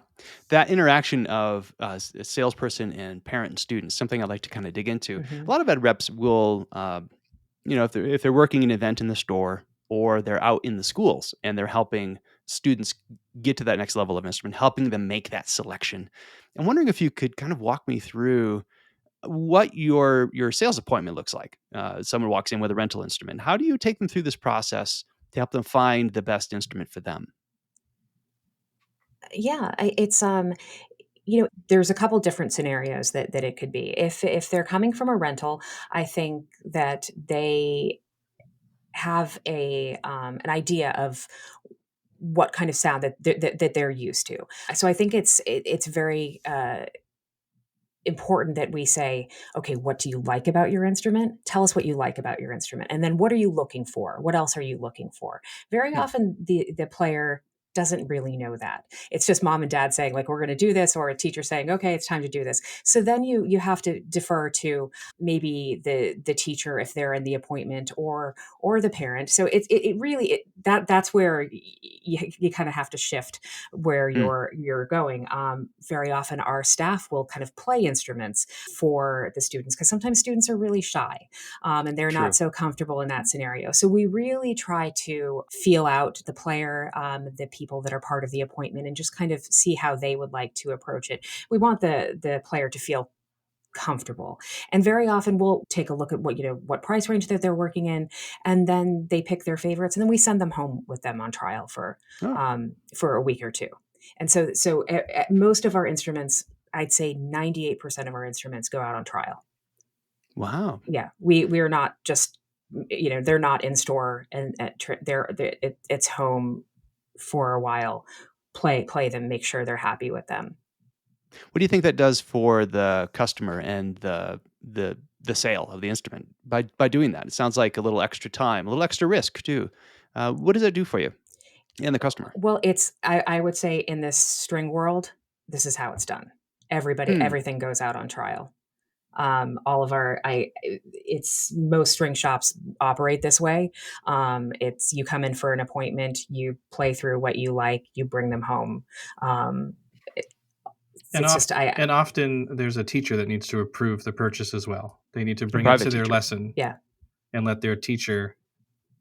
That interaction of a salesperson and parent and student is something I'd like to kind of dig into. A Hmm. lot of ed reps will, if they're working an event in the store or they're out in the schools and they're helping students get to that next level of instrument, helping them make that selection. I'm wondering if you could kind of walk me through what your sales appointment looks like. Someone walks in with a rental instrument. How do you take them through this process to help them find the best instrument for them? Yeah, it's there's a couple different scenarios that it could be. If they're coming from a rental, I think that they have an idea of what kind of sound that they're used to. So I think it's very important that we say, okay, what do you like about your instrument? Tell us what you like about your instrument. And then what are you looking for? What else are you looking for? Very Hmm. often the player doesn't really know that. It's just mom and dad saying, like, we're going to do this, or a teacher saying, okay, it's time to do this. So then you have to defer to maybe the teacher if they're in the appointment, or the parent. So it really that's where you kind of have to shift where Hmm. you're going. Very often, our staff will kind of play instruments for the students, because sometimes students are really shy, and they're not True. so comfortable in that scenario. So we really try to feel out the player, the people that are part of the appointment, and just kind of see how they would like to approach it. We want the player to feel comfortable. And very often we'll take a look at what price range that they're working in, and then they pick their favorites, and then we send them home with them on trial Oh, for a week or two. And most of our instruments, I'd say 98% of our instruments go out on trial. wow. Yeah, we are not just, they're not in store, and it's home for a while. Play them, make sure they're happy with them. What do you think that does for the customer and the sale of the instrument by doing that? It sounds like a little extra time, a little extra risk too. What does that do for you and the customer? Well, I would say in this string world, this is how it's done. Hmm. Everything goes out on trial. All of our, it's most string shops operate this way. It's you come in for an appointment, you play through what you like, you bring them home. Um, it, And, it's oft- just, I, and often there's a teacher that needs to approve the purchase as well. They need to A bring it private to their teacher. lesson yeah. and let their teacher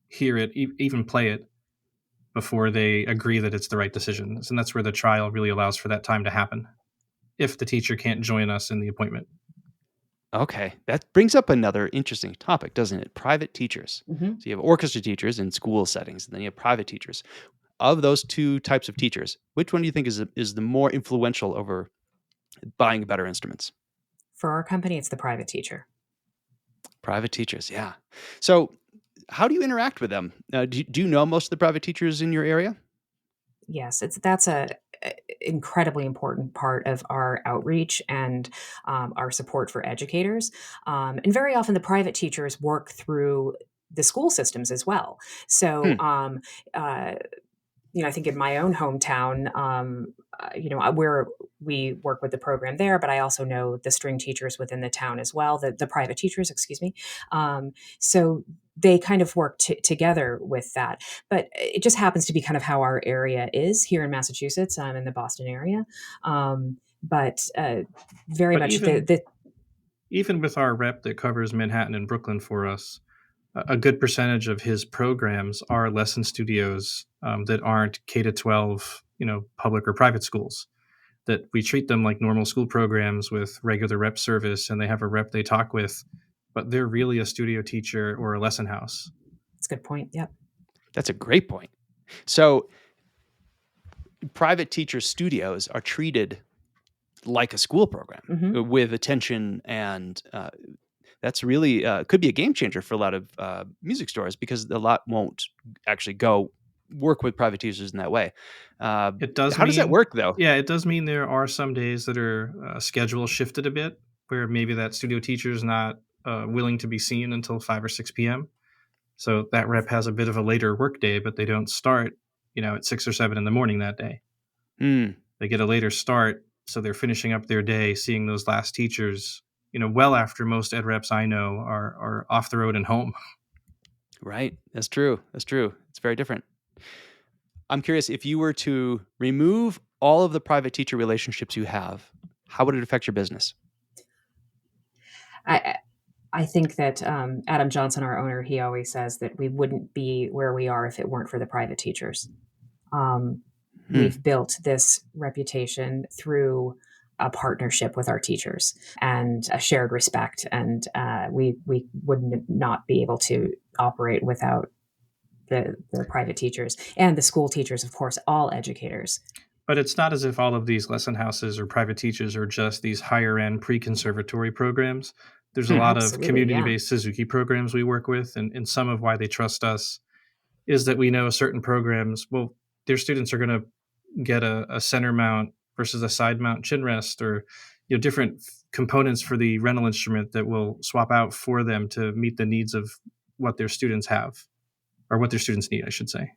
hear it, even play it before they agree that it's the right decision. And that's where the trial really allows for that time to happen if the teacher can't join us in the appointment. Okay, that brings up another interesting topic, doesn't it? Private teachers. Hmm. So you have orchestra teachers in school settings, and then you have private teachers. Of those two types of teachers, which one do you think is the more influential over buying better instruments? For our company, it's the private teacher. Private teachers, yeah. So, how do you interact with them? Do you know most of the private teachers in your area? Yes, that's a incredibly important part of our outreach and our support for educators. And very often, the private teachers work through the school systems as well. So Hmm. uh, I think in my own hometown, where we work with the program there, but I also know the string teachers within the town as well, the private teachers, excuse me. So they kind of work together with that. But it just happens to be kind of how our area is here in Massachusetts. I'm in the Boston area. But very But much even with our rep that covers Manhattan and Brooklyn for us, a good percentage of his programs are lesson studios that aren't K to 12, public or private schools. That we treat them like normal school programs with regular rep service, and they have a rep they talk with, but they're really a studio teacher or a lesson house. That's a good point. Yep. That's a great point. So private teacher studios are treated like a school program with attention, and that's really could be a game changer for a lot of music stores, because a lot won't actually go work with private teachers in that way. It does. How does that work, though? Yeah, it does mean there are some days that are schedule shifted a bit, where maybe that studio teacher is not willing to be seen until 5 or 6 p.m. So that rep has a bit of a later work day, but they don't start, at 6 or 7 in the morning that day. They get a later start, so they're finishing up their day, seeing those last teachers, well after most ed reps I know are off the road and home. Right. That's true. It's very different. I'm curious, if you were to remove all of the private teacher relationships you have, how would it affect your business? I think that Adam Johnson, our owner, he always says that we wouldn't be where we are if it weren't for the private teachers. We've built this reputation through a partnership with our teachers and a shared respect, and we wouldn't not be able to operate without the private teachers and the school teachers, of course, all educators. But it's not as if all of these lesson houses or private teachers are just these higher end pre-conservatory programs. There's a lot of community-based Suzuki programs we work with, and some of why they trust us is that we know certain programs, well, their students are going to get a center mount versus a side mount chin rest, or different components for the rental instrument that will swap out for them to meet the needs of what their students have, or what their students need, I should say.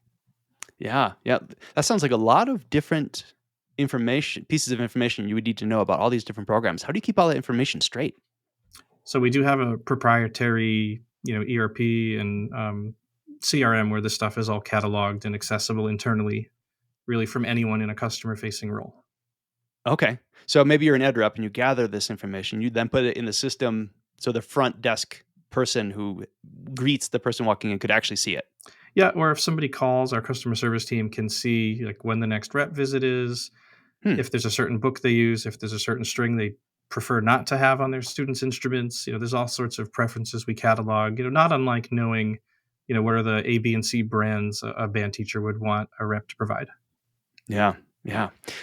Yeah. That sounds like a lot of different pieces of information you would need to know about all these different programs. How do you keep all that information straight? So we do have a proprietary, ERP and CRM where this stuff is all cataloged and accessible internally, really from anyone in a customer-facing role. Okay. So maybe you're an ed rep and you gather this information. You then put it in the system so the front desk person who greets the person walking in could actually see it. Yeah, or if somebody calls, our customer service team can see like when the next rep visit is, if there's a certain book they use, if there's a certain string they prefer not to have on their students' instruments. There's all sorts of preferences we catalog, not unlike knowing, what are the A, B, and C brands a band teacher would want a rep to provide. Yeah.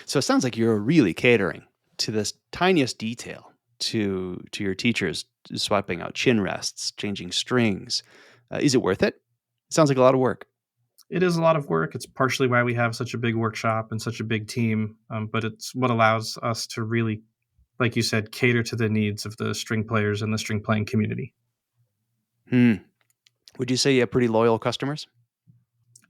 So it sounds like you're really catering to this tiniest detail to your teachers, swapping out chin rests, changing strings. Is it worth it? It sounds like a lot of work. It is a lot of work. It's partially why we have such a big workshop and such a big team, but it's what allows us to really, like you said, cater to the needs of the string players and the string playing community. Would you say you have pretty loyal customers?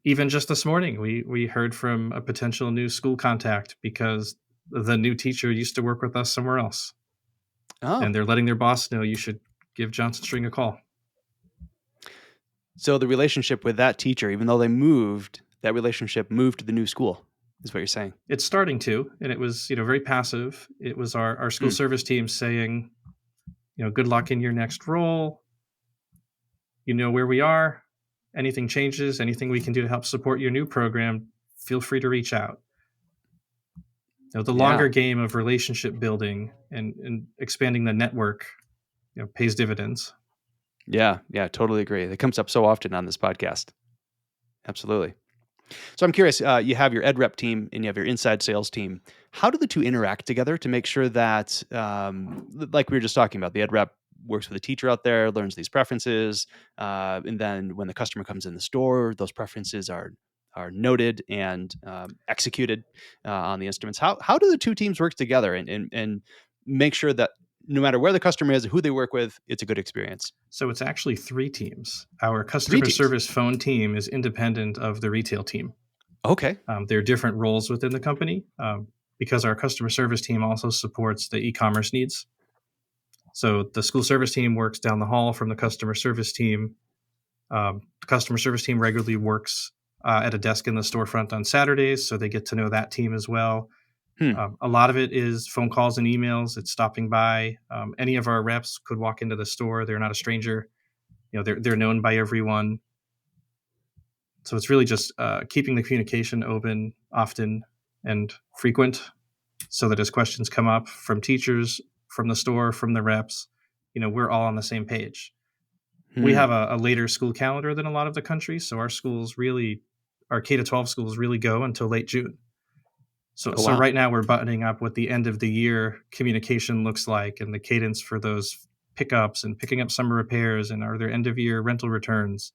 Even just this morning, we heard from a potential new school contact because the new teacher used to work with us somewhere else. Oh. And they're letting their boss know you should give Johnson String a call. So the relationship with that teacher, even though they moved, that relationship moved to the new school, is what you're saying? It's starting to, and it was, very passive. It was our school service team saying, good luck in your next role. You know where we are. Anything changes, anything we can do to help support your new program, feel free to reach out. The longer game of relationship building and expanding the network, pays dividends. Yeah, totally agree. That comes up so often on this podcast. Absolutely. So I'm curious, you have your ed rep team and you have your inside sales team. How do the two interact together to make sure that, like we were just talking about, the ed rep works with a teacher out there, learns these preferences, and then when the customer comes in the store, those preferences are noted and executed on the instruments. How do the two teams work together and make sure that no matter where the customer is, who they work with, it's a good experience? So it's actually 3 teams. Our customer service phone team is independent of the retail team. Okay. There are different roles within the company because our customer service team also supports the e-commerce needs. So the school service team works down the hall from the customer service team. The customer service team regularly works at a desk in the storefront on Saturdays, so they get to know that team as well. Hmm. A lot of it is phone calls and emails. It's stopping by. Any of our reps could walk into the store. They're not a stranger. They're known by everyone. So it's really just keeping the communication open, often and frequent, so that as questions come up from teachers, from the store, from the reps, we're all on the same page. We have a later school calendar than a lot of the country, so our K-12 schools really go until late June. So, Oh, so wow. right now we're buttoning up what the end of the year communication looks like and the cadence for those pickups and picking up summer repairs, and are there end of year rental returns,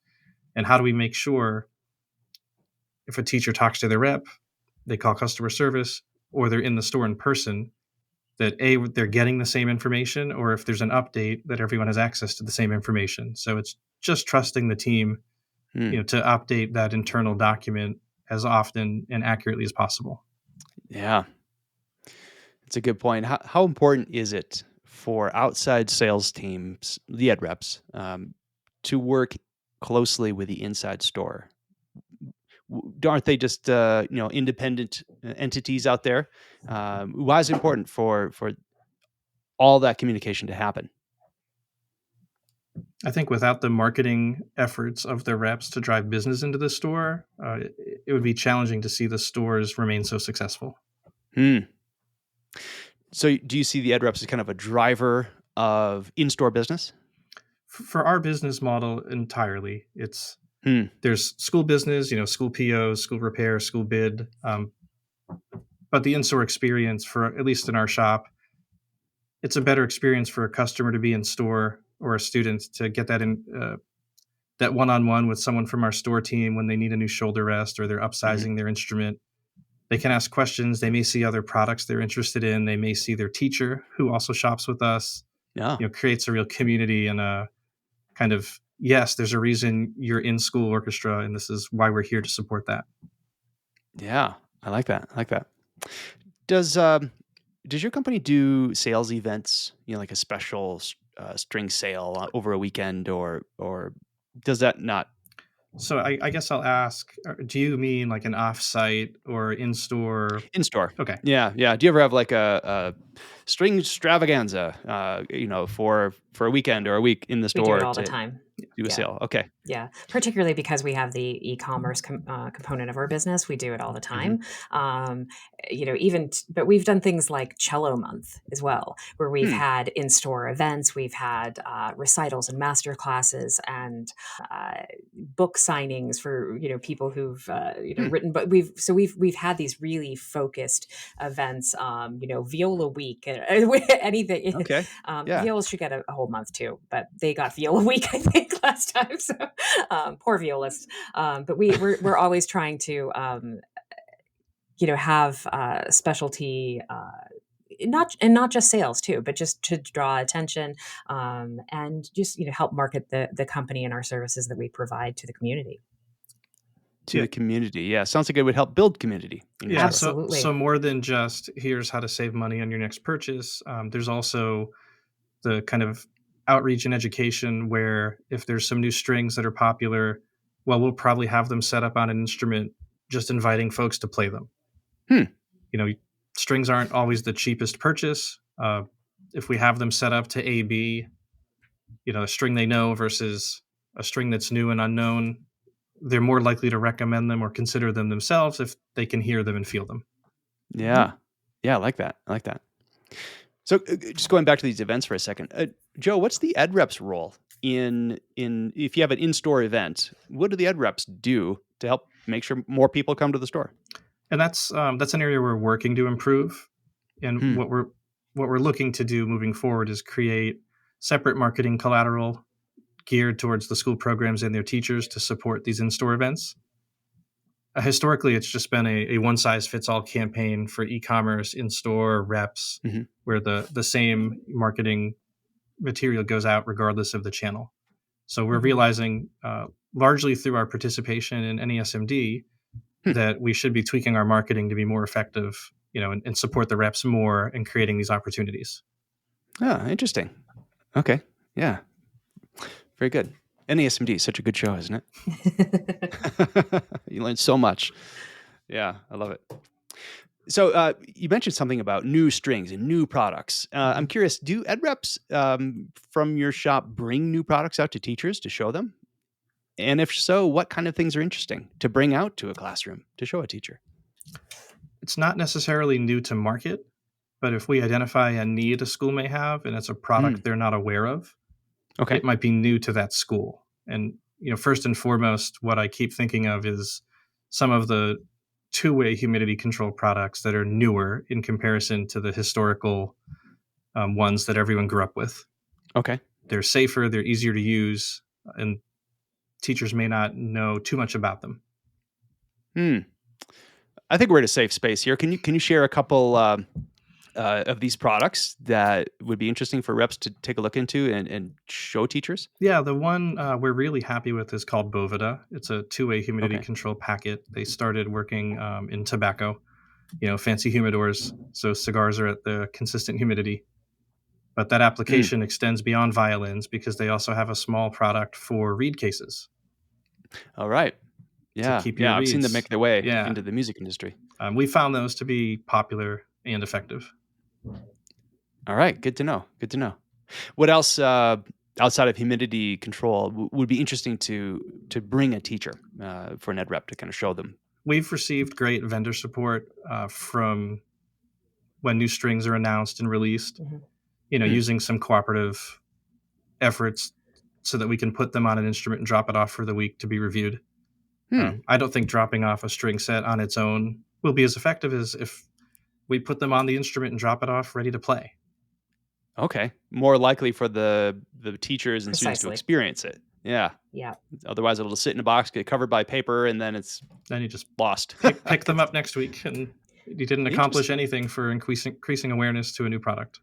and how do we make sure if a teacher talks to their rep, they call customer service, or they're in the store in person, that they're getting the same information, or if there's an update that everyone has access to the same information. So it's just trusting the team, to update that internal document as often and accurately as possible. Yeah. It's a good point. How important is it for outside sales teams, the ed reps, to work closely with the inside store? Aren't they just independent entities out there? Why is it important for all that communication to happen? I think without the marketing efforts of the reps to drive business into the store, it would be challenging to see the stores remain so successful. Hmm. So, do you see the ed reps as kind of a driver of in-store business? For our business model entirely, Hmm. there's school business, school POs, school repair, school bid, but the in-store experience, for at least in our shop, it's a better experience for a customer to be in store, or a student to get that one-on-one with someone from our store team when they need a new shoulder rest or they're Mhm. upsizing their instrument. They can ask questions. They may see other products they're interested in. They may see their teacher who also shops with us. Yeah. Creates a real community and a kind of, yes, there's a reason you're in school orchestra, and this is why we're here to support that. Yeah. I like that. I like that. Does your company do sales events? Like a special string sale over a weekend, or does that not So I guess I'll ask, do you mean like an off-site or in-store? in store? Okay. Yeah, yeah. Do you ever have like a string extravaganza? For a weekend or a week in the We do it store all the to time. do a Yeah. sale? Okay. Yeah, particularly because we have the e-commerce component of our business, we do it all the Hmm. time. Um, but we've done things like Cello Month as well, where we've Hmm. had in-store events, we've had recitals and master classes, and uh, book signings for people who've Hmm. written. But we've had these really focused events. Viola Week, anything. Okay. Yeah. Violas should get a whole month too, but they got Viola Week, I think, last time. So poor violists. But we're always trying to have specialty. Not just sales too, but just to draw attention and just help market the company and our services that we provide to the community. To Yeah. the community. Yeah. Sounds like it would help build community in your Yeah. store. So Absolutely. more than just here's how to save money on your next purchase, there's also the kind of outreach and education where if there's some new strings that are popular, well, we'll probably have them set up on an instrument, just inviting folks to play them. Hmm. You know, strings aren't always the cheapest purchase. If we have them set up to A B, a string they know versus a string that's new and unknown, they're more likely to recommend them or consider them themselves if they can hear them and feel them. Yeah. Yeah. I like that. I like that. So, just going back to these events for a second, Joe, what's the ed reps role in if you have an in-store event? What do the ed reps do to help make sure more people come to the store? And that's an area we're working to improve. And Hmm. what we're looking to do moving forward is create separate marketing collateral geared towards the school programs and their teachers to support these in-store events. Historically, it's just been a one-size-fits-all campaign for e-commerce, in-store reps, Hmm. where the same marketing material goes out regardless of the channel. So we're Mhm. realizing, largely through our participation in NESMD, that we should be tweaking our marketing to be more effective, and support the reps more in creating these opportunities. Oh, interesting. Okay. Yeah. Very good. NASMD is such a good show, isn't it? You learn so much. Yeah, I love it. So you mentioned something about new strings and new products. I'm curious, do ed reps from your shop bring new products out to teachers to show them? And if so, what kind of things are interesting to bring out to a classroom to show a teacher? It's not necessarily new to market, but if we identify a need a school may have and it's a product they're not aware of, Okay. it might be new to that school. And first and foremost, what I keep thinking of is some of the two-way humidity control products that are newer in comparison to the historical ones that everyone grew up with. Okay. They're safer, they're easier to use, and teachers may not know too much about them. I think we're in a safe space here. Can you share a couple of these products that would be interesting for reps to take a look into and show teachers? Yeah, the one we're really happy with is called Bovida. It's a two-way humidity control packet. They started working in tobacco, fancy humidors, so cigars are at the consistent humidity. But that application extends beyond violins because they also have a small product for reed cases. All right. Yeah. To keep your I've reeds. seen them make their way into the music industry. We found those to be popular and effective. All right. Good to know. Good to know. What else outside of humidity control would be interesting to bring a teacher for an ed rep to kind of show them? We've received great vendor support from when new strings are announced and released, using some cooperative efforts so that we can put them on an instrument and drop it off for the week to be reviewed. I don't think dropping off a string set on its own will be as effective as if we put them on the instrument and drop it off ready to play. Okay. More likely for the teachers and students to experience it. Yeah. Yeah. Otherwise, it'll sit in a box, get covered by paper, and then you just lost. pick them up next week, and you didn't accomplish anything for increasing awareness to a new product.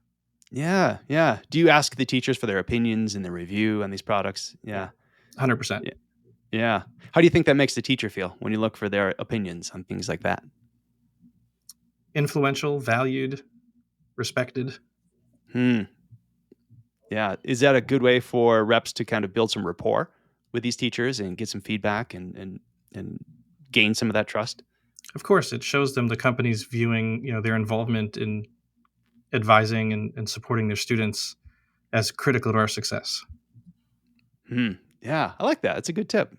Yeah. Yeah. Do you ask the teachers for their opinions in the review on these products? Yeah. 100%. Yeah. How do you think that makes the teacher feel when you look for their opinions on things like that? Influential, valued, respected. Yeah. Is that a good way for reps to kind of build some rapport with these teachers and get some feedback and gain some of that trust? Of course, it shows them the company's viewing, their involvement in advising and supporting their students as critical to our success. Yeah, I like that. That's a good tip.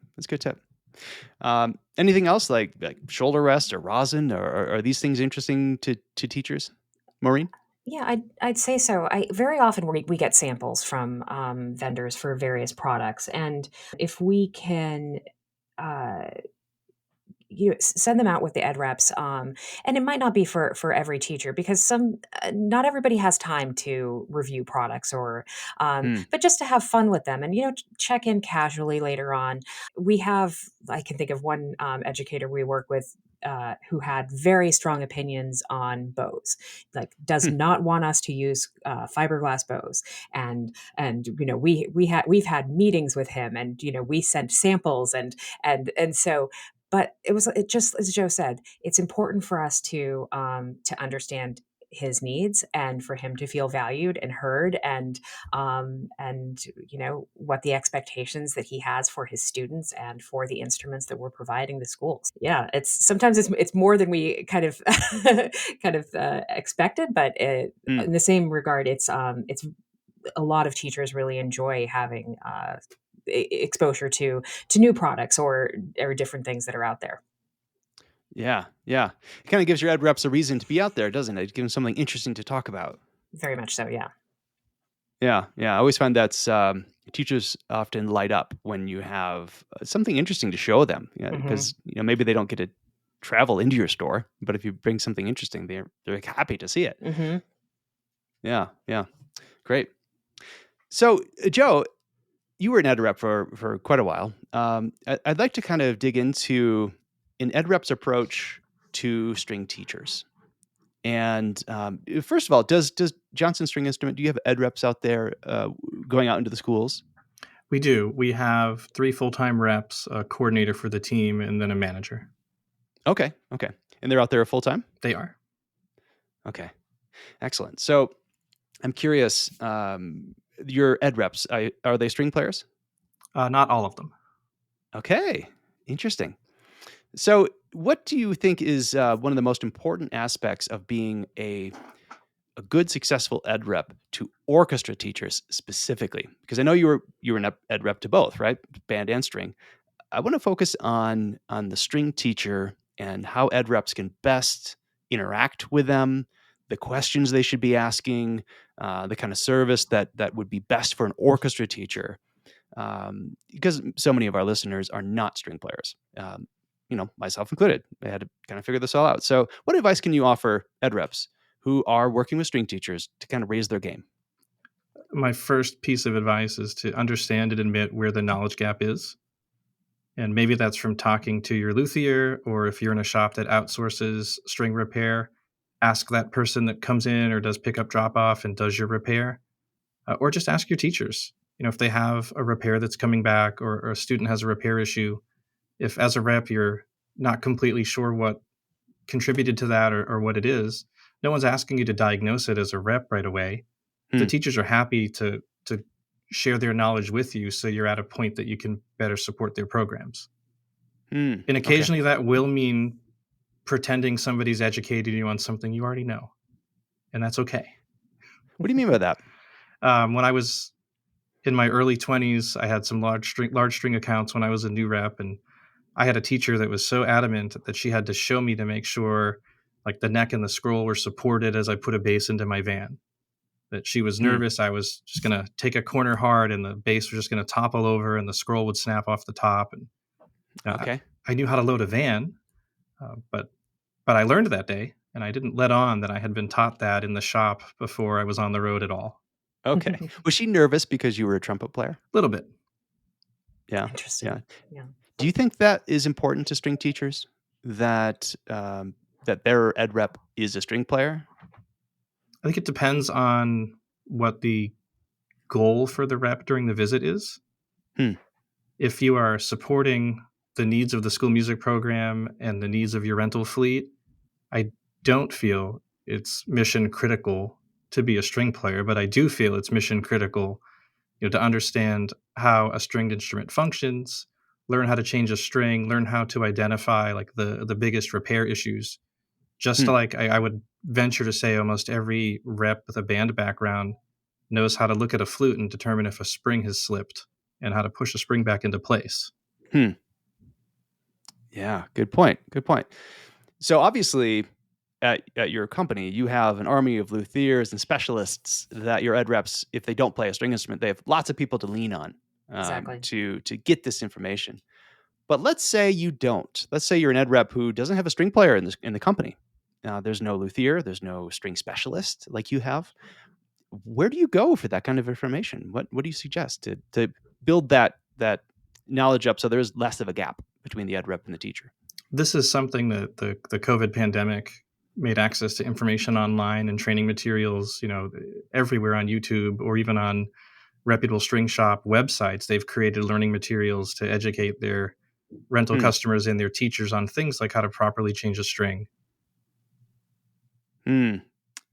Anything else like shoulder rest or rosin, or are these things interesting to teachers? Maureen? Yeah, I'd say so. Very often we get samples from vendors for various products, and if we can send them out with the ed reps, and it might not be for every teacher because not everybody has time to review products but just to have fun with them and check in casually later on. I can think of one educator we work with who had very strong opinions on bows, does not want us to use fiberglass bows, and we've had meetings with him, and we sent samples and so. But it just, as Joe said, it's important for us to understand his needs and for him to feel valued and heard, and what the expectations that he has for his students and for the instruments that we're providing the schools. Yeah, sometimes it's more than we kind of expected, but in the same regard, it's a lot of teachers really enjoy having exposure to new products or different things that are out there. Yeah. It kind of gives your ed reps a reason to be out there, doesn't it? It gives them something interesting to talk about. Very much so, yeah. Yeah. I always find that's teachers often light up when you have something interesting to show them, because maybe they don't get to travel into your store, but if you bring something interesting, they're happy to see it. Yeah. Great. So, Joe, you were an ed rep for quite a while. I'd like to kind of dig into an ed rep's approach to string teachers. And first of all, does Johnson String Instrument, do you have ed reps out there going out into the schools? We do. We have 3 full-time reps, a coordinator for the team, and then a manager. Okay. And they're out there full time? They are. Okay. Excellent. So I'm curious, your ed reps, are they string players? Not all of them. Okay. Interesting. So what do you think is one of the most important aspects of being a good, successful ed rep to orchestra teachers specifically? Because I know you were an ed rep to both, right? Band and string. I want to focus on the string teacher and how ed reps can best interact with them, the questions they should be asking, the kind of service that would be best for an orchestra teacher. Because so many of our listeners are not string players, myself included. I had to kind of figure this all out. So, what advice can you offer ed reps who are working with string teachers to kind of raise their game? My first piece of advice is to understand and admit where the knowledge gap is. And maybe that's from talking to your luthier, or if you're in a shop that outsources string repair, ask that person that comes in or does pick up drop off and does your repair, or just ask your teachers. If they have a repair that's coming back, or a student has a repair issue, if as a rep you're not completely sure what contributed to that, or what it is, no one's asking you to diagnose it as a rep right away. The Hmm. teachers are happy to share their knowledge with you, so you're at a point that you can better support their programs. And Okay. occasionally that will mean pretending somebody's educated you on something you already know, and that's okay. What do you mean by that? When I was in my early 20s, I had some large string accounts when I was a new rep, and I had a teacher that was so adamant that she had to show me to make sure like the neck and the scroll were supported as I put a bass into my van. That she was Hmm. nervous I was just going to take a corner hard and the bass was just going to topple over and the scroll would snap off the top. And Okay. I knew how to load a van, but I learned that day, and I didn't let on that I had been taught that in the shop before I was on the road at all. Okay. Was she nervous because you were a trumpet player? A little bit. Yeah. Yeah. Interesting. Yeah. Do you think that is important to string teachers that that their ed rep is a string player? I think it depends on what the goal for the rep during the visit is. Hmm. If you are supporting the needs of the school music program and the needs of your rental fleet, I don't feel it's mission critical to be a string player, but I do feel it's mission critical, to understand how a stringed instrument functions, learn how to change a string, learn how to identify like the biggest repair issues. Just Hmm. like I would venture to say almost every rep with a band background knows how to look at a flute and determine if a spring has slipped and how to push a spring back into place. Hmm. Yeah. Good point. Good point. So obviously, at your company, you have an army of luthiers and specialists that your ed reps, if they don't play a string instrument, they have lots of people to lean on Exactly. to get this information. But let's say you don't. Let's say you're an ed rep who doesn't have a string player in the company. There's no luthier. There's no string specialist like you have. Where do you go for that kind of information? What do you suggest to build that knowledge up so there's less of a gap between the ed rep and the teacher? This is something that the COVID pandemic made access to information online and training materials, everywhere on YouTube or even on reputable string shop websites. They've created learning materials to educate their rental Hmm. customers and their teachers on things like how to properly change a string. Hmm.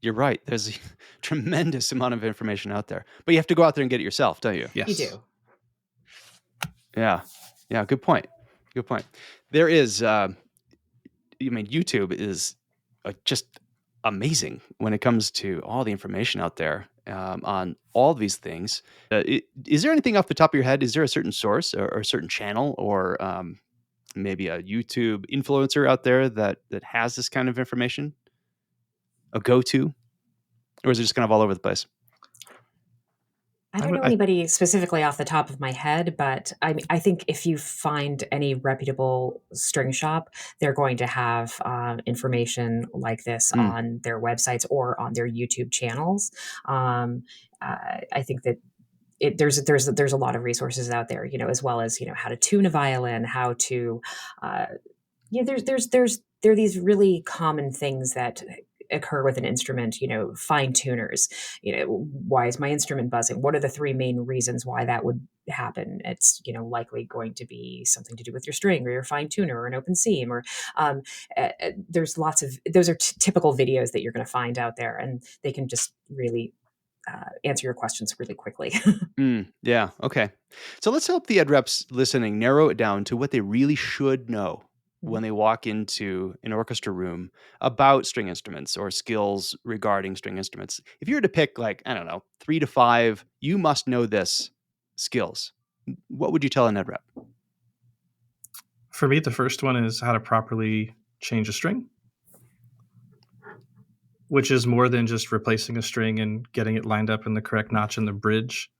You're right. There's a tremendous amount of information out there, but you have to go out there and get it yourself, don't you? You Yes. do. Yeah. Yeah. Good point. Good point. There is, YouTube is just amazing when it comes to all the information out there on all these things. Is there anything off the top of your head? Is there a certain source or a certain channel or maybe a YouTube influencer out there that has this kind of information? A go-to? Or is it just kind of all over the place? I I don't would, know I, anybody specifically off the top of my head, but I think if you find any reputable string shop, they're going to have information like this Hmm. on their websites or on their YouTube channels. I think that there's a lot of resources out there, as well as how to tune a violin, how to, there are these really common things that occur with an instrument, fine tuners, why is my instrument buzzing? What are the three main reasons why that would happen? It's, likely going to be something to do with your string or your fine tuner or an open seam, or there's lots of, those are typical videos that you're going to find out there, and they can just really answer your questions really quickly. Yeah. Okay. So let's help the ed reps listening narrow it down to what they really should know when they walk into an orchestra room about string instruments or skills regarding string instruments. If you were to pick, like, I don't know, 3 to 5, you must know this skills, what would you tell an ed rep? For me, the first one is how to properly change a string, which is more than just replacing a string and getting it lined up in the correct notch in the bridge.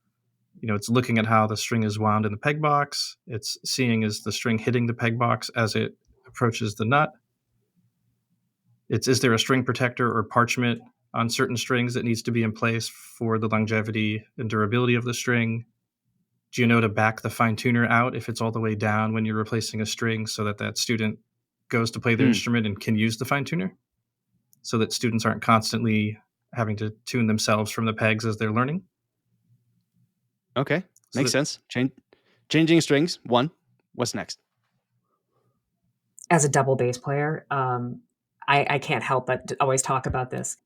It's looking at how the string is wound in the peg box. It's seeing, is the string hitting the peg box as it approaches the nut? Is there a string protector or parchment on certain strings that needs to be in place for the longevity and durability of the string? Do you know to back the fine tuner out if it's all the way down when you're replacing a string, so that student goes to play their instrument and can use the fine tuner, so that students aren't constantly having to tune themselves from the pegs as they're learning? Okay. Makes sense. Changing strings, one. What's next? As a double bass player, I can't help but always talk about this.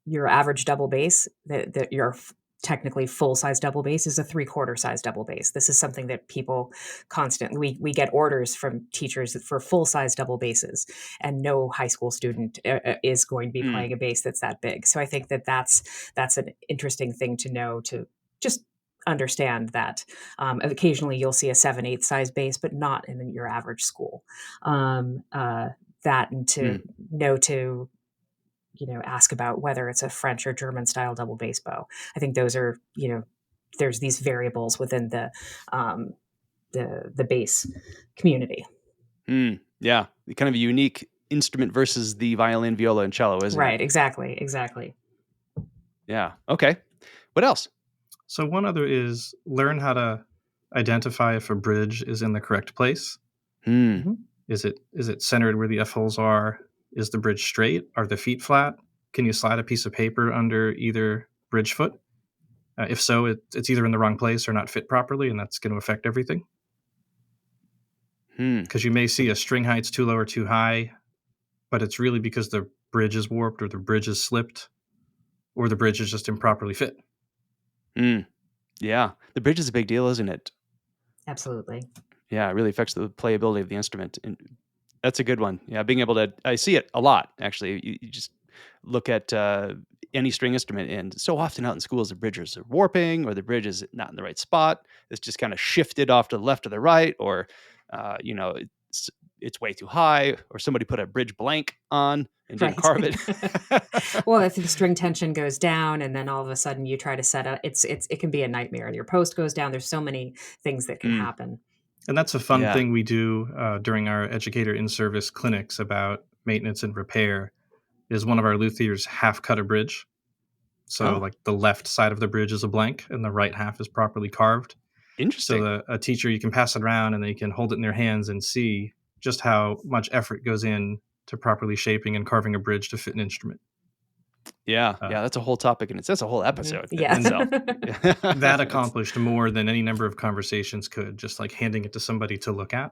Your average double bass, that your technically full-size double bass, is a three-quarter size double bass. This is something that people constantly, we get orders from teachers for full-size double basses, and no high school student is going to be playing a bass that's that big. So I think that's an interesting thing to know, to just understand that occasionally you'll see a 7/8 size bass, but not in your average school. That, and to know to ask about whether it's a French or German style double bass bow. I think those are, there's these variables within the bass community. Yeah, kind of a unique instrument versus the violin, viola, and cello, isn't it? Right. Exactly. Yeah. Okay. What else? So one other is learn how to identify if a bridge is in the correct place. Is it centered where the F holes are? Is the bridge straight? Are the feet flat? Can you slide a piece of paper under either bridge foot? If so, it's either in the wrong place or not fit properly, and that's going to affect everything. Because you may see a string height's too low or too high, but it's really because the bridge is warped, or the bridge is slipped, or the bridge is just improperly fit. Yeah, the bridge is a big deal, isn't it? Absolutely. Yeah, it really affects the playability of the instrument. And that's a good one. Yeah, being able to, I see it a lot, actually. You just look at any string instrument, and so often out in schools, the bridges are warping, or the bridge is not in the right spot. It's just kind of shifted off to the left or the right, or, it's way too high, or somebody put a bridge blank on and didn't carve it. Well, if the string tension goes down and then all of a sudden you try to set up, it can be a nightmare, and your post goes down. There's so many things that can happen. And that's a fun thing we do during our educator in-service clinics about maintenance and repair, is one of our luthiers half cut a bridge. So like the left side of the bridge is a blank and the right half is properly carved. Interesting. So a teacher, you can pass it around and they can hold it in their hands and see just how much effort goes in to properly shaping and carving a bridge to fit an instrument. Yeah, that's a whole topic, and that's a whole episode. Yeah. That accomplished more than any number of conversations could, just like handing it to somebody to look at.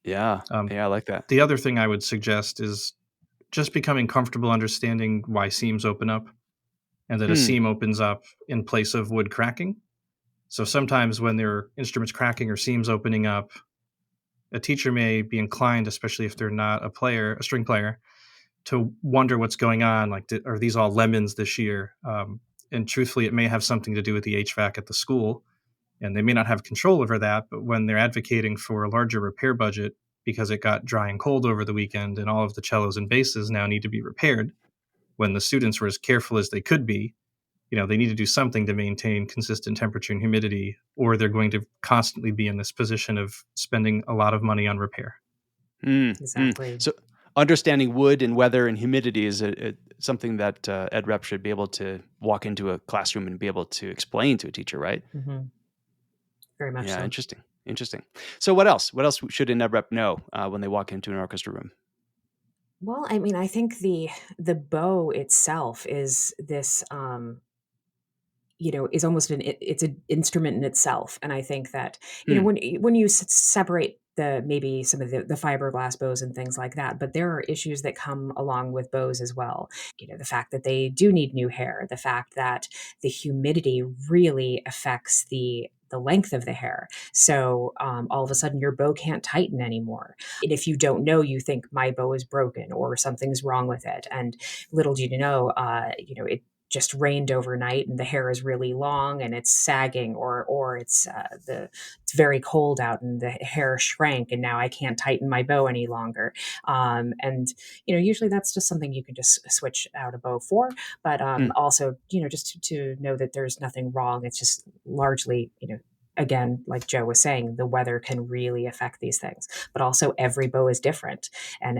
Yeah, I like that. The other thing I would suggest is just becoming comfortable understanding why seams open up, and that a seam opens up in place of wood cracking. So sometimes when there are instruments cracking or seams opening up, a teacher may be inclined, especially if they're not a string player, to wonder what's going on. Like, are these all lemons this year? And truthfully, it may have something to do with the HVAC at the school, and they may not have control over that. But when they're advocating for a larger repair budget because it got dry and cold over the weekend and all of the cellos and basses now need to be repaired, when the students were as careful as they could be, they need to do something to maintain consistent temperature and humidity, or they're going to constantly be in this position of spending a lot of money on repair. Exactly. So understanding wood and weather and humidity is something that ed rep should be able to walk into a classroom and be able to explain to a teacher, right? Very much so. Yeah, interesting. So what else? What else should an ed rep know when they walk into an orchestra room? Well, I mean, I think the bow itself is this, is almost it's an instrument in itself. And I think that, Hmm. when you separate maybe some of the fiberglass bows and things like that, but there are issues that come along with bows as well. The fact that they do need new hair, the fact that the humidity really affects the length of the hair. So all of a sudden your bow can't tighten anymore. And if you don't know, you think my bow is broken or something's wrong with it. And little do you know, it just rained overnight and the hair is really long and it's sagging, or it's very cold out and the hair shrank and now I can't tighten my bow any longer. And usually that's just something you can just switch out a bow for. But Hmm. also, just to know that there's nothing wrong. It's just largely, again, like Joe was saying, the weather can really affect these things. But also every bow is different, and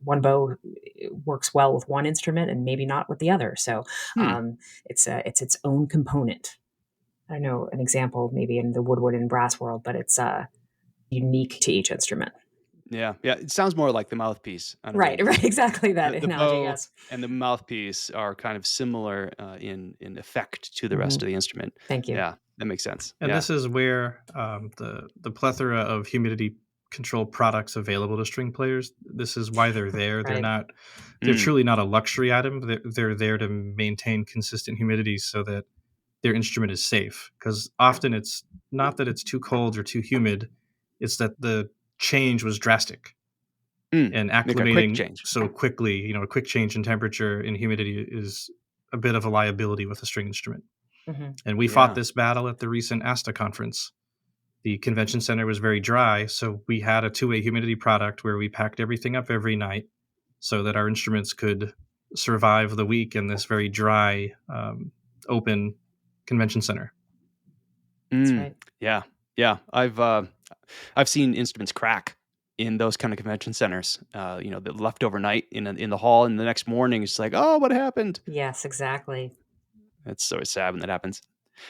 one bow works well with one instrument and maybe not with the other. So Hmm. it's its own component. I don't know an example maybe in the woodwind and brass world, but it's unique to each instrument. Yeah, yeah, it sounds more like the mouthpiece on a Right, radio. right, exactly that The analogy. bow Yes. and the mouthpiece are kind of similar, in effect to the Hmm. rest of the instrument. Thank you. Yeah, that makes sense. And Yeah. this is where the plethora of humidity control products available to string players. This is why they're there. They're Right. not. They're Mm. truly not a luxury item. They're there to maintain consistent humidity so that their instrument is safe. Because often it's not that it's too cold or too humid; it's that the change was drastic, Mm. and Make a quick acclimating change. so quickly. A quick change in temperature and humidity is a bit of a liability with a string instrument. Hmm. And we fought Yeah. this battle at the recent ASTA conference. The convention center was very dry, so we had a two-way humidity product where we packed everything up every night so that our instruments could survive the week in this very dry, open convention center. That's Mm. right. Yeah. Yeah. I've seen instruments crack in those kind of convention centers, that left overnight in the hall, and the next morning, it's like, "Oh, what happened?" Yes, exactly. It's so sad when that happens.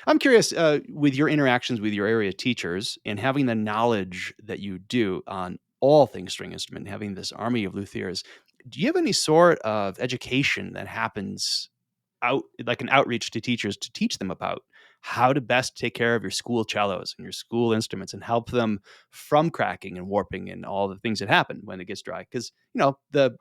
I'm curious, with your interactions with your area teachers and having the knowledge that you do on all things string instrument, having this army of luthiers, do you have any sort of education that happens like an outreach to teachers to teach them about how to best take care of your school cellos and your school instruments and help them from cracking and warping and all the things that happen when it gets dry? Because, the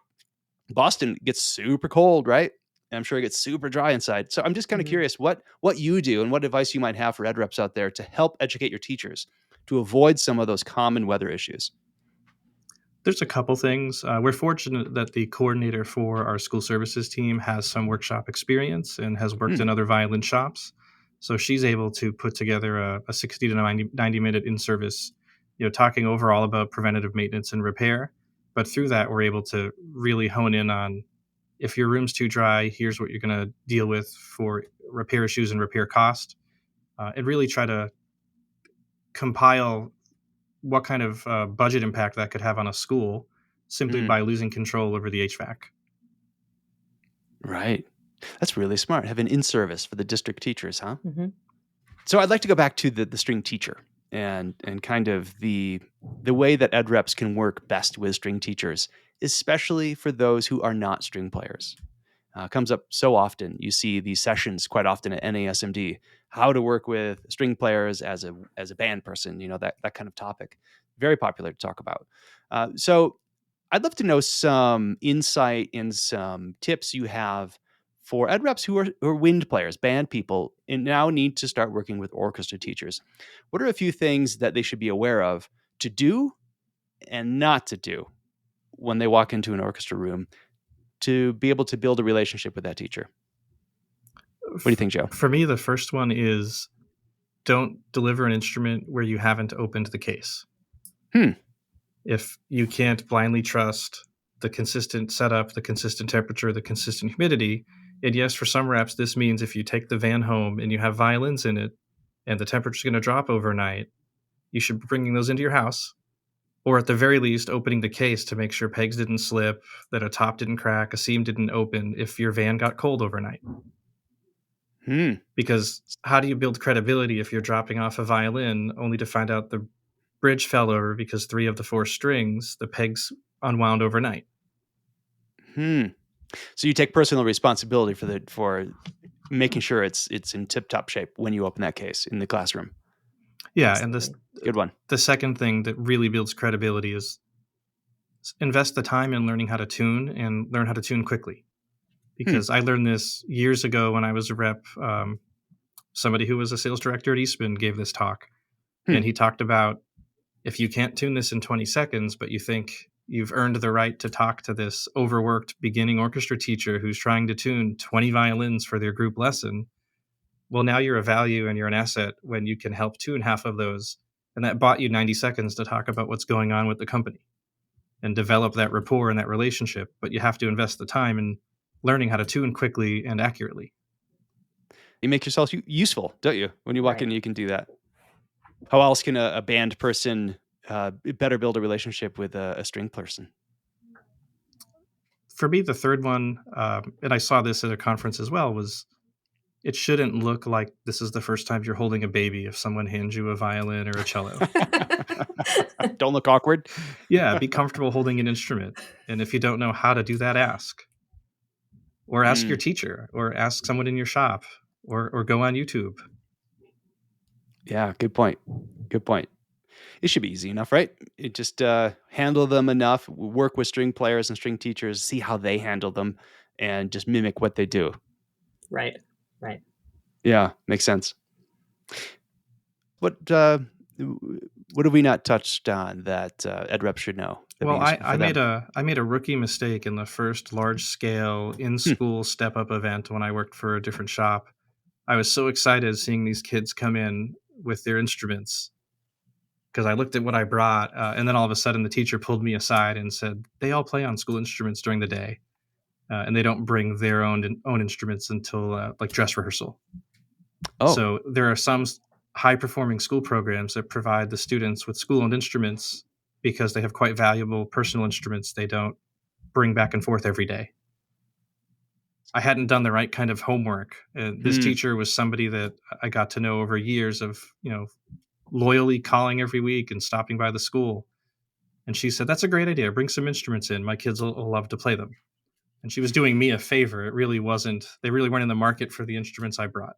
Boston gets super cold, right? And I'm sure it gets super dry inside. So I'm just kind of Hmm. curious what you do and what advice you might have for ed reps out there to help educate your teachers to avoid some of those common weather issues. There's a couple things. We're fortunate that the coordinator for our school services team has some workshop experience and has worked Hmm. in other violin shops. So she's able to put together a 60 to 90 minute in service, talking overall about preventative maintenance and repair. But through that, we're able to really hone in on if your room's too dry, here's what you're going to deal with for repair issues and repair cost, and really try to compile what kind of budget impact that could have on a school simply Hmm. by losing control over the HVAC. Right. That's really smart. Have an in service for the district teachers, huh? Hmm. So I'd like to go back to the string teacher and kind of the way that ed reps can work best with string teachers, especially for those who are not string players. Comes up so often. You see these sessions quite often at NASMD. How to work with string players as a band person. That kind of topic. Very popular to talk about. So I'd love to know some insight and some tips you have for ed reps who are wind players, band people, and now need to start working with orchestra teachers. What are a few things that they should be aware of to do and not to do when they walk into an orchestra room to be able to build a relationship with that teacher? What do you think, Joe? For me, the first one is don't deliver an instrument where you haven't opened the case. Hmm. If you can't blindly trust the consistent setup, the consistent temperature, the consistent humidity, and yes, for some reps, this means if you take the van home and you have violins in it and the temperature's going to drop overnight, you should be bringing those into your house, or at the very least, opening the case to make sure pegs didn't slip, that a top didn't crack, a seam didn't open if your van got cold overnight. Hmm. Because how do you build credibility if you're dropping off a violin only to find out the bridge fell over because 3 of the 4 strings, the pegs unwound overnight? So you take personal responsibility for making sure it's in tip-top shape when you open that case in the classroom. Yeah, Absolutely. and Good one. the second thing that really builds credibility is invest the time in learning how to tune and learn how to tune quickly. Because I learned this years ago when I was a rep. Somebody who was a sales director at Eastman gave this talk, and he talked about if you can't tune this in 20 seconds, but you think you've earned the right to talk to this overworked beginning orchestra teacher who's trying to tune 20 violins for their group lesson, well, now you're a value and you're an asset when you can help tune half of those. And that bought you 90 seconds to talk about what's going on with the company and develop that rapport and that relationship. But you have to invest the time in learning how to tune quickly and accurately. You make yourself useful, don't you? When you walk in, you can do that. How else can a band person better build a relationship with a string person? For me, the third one, and I saw this at a conference as well, was it shouldn't look like this is the first time you're holding a baby if someone hands you a violin or a cello. Don't look awkward. Yeah, be comfortable holding an instrument. And if you don't know how to do that, ask. Or ask your teacher, or ask someone in your shop, or go on YouTube. Yeah, good point. Good point. It should be easy enough, right? It just handle them enough, work with string players and string teachers, see how they handle them, and just mimic what they do. Right. Yeah, makes sense. What have we not touched on that ed reps should know? Well, I made a rookie mistake in the first large scale in school step up event when I worked for a different shop. I was so excited seeing these kids come in with their instruments because I looked at what I brought, and then all of a sudden the teacher pulled me aside and said they all play on school instruments during the day, and they don't bring their own instruments until like dress rehearsal. Oh. So there are some high performing school programs that provide the students with school owned instruments because they have quite valuable personal instruments they don't bring back and forth every day. I hadn't done the right kind of homework. This teacher was somebody that I got to know over years of, loyally calling every week and stopping by the school. And she said, "That's a great idea. Bring some instruments in. My kids will love to play them." And she was doing me a favor. They really weren't in the market for the instruments I brought.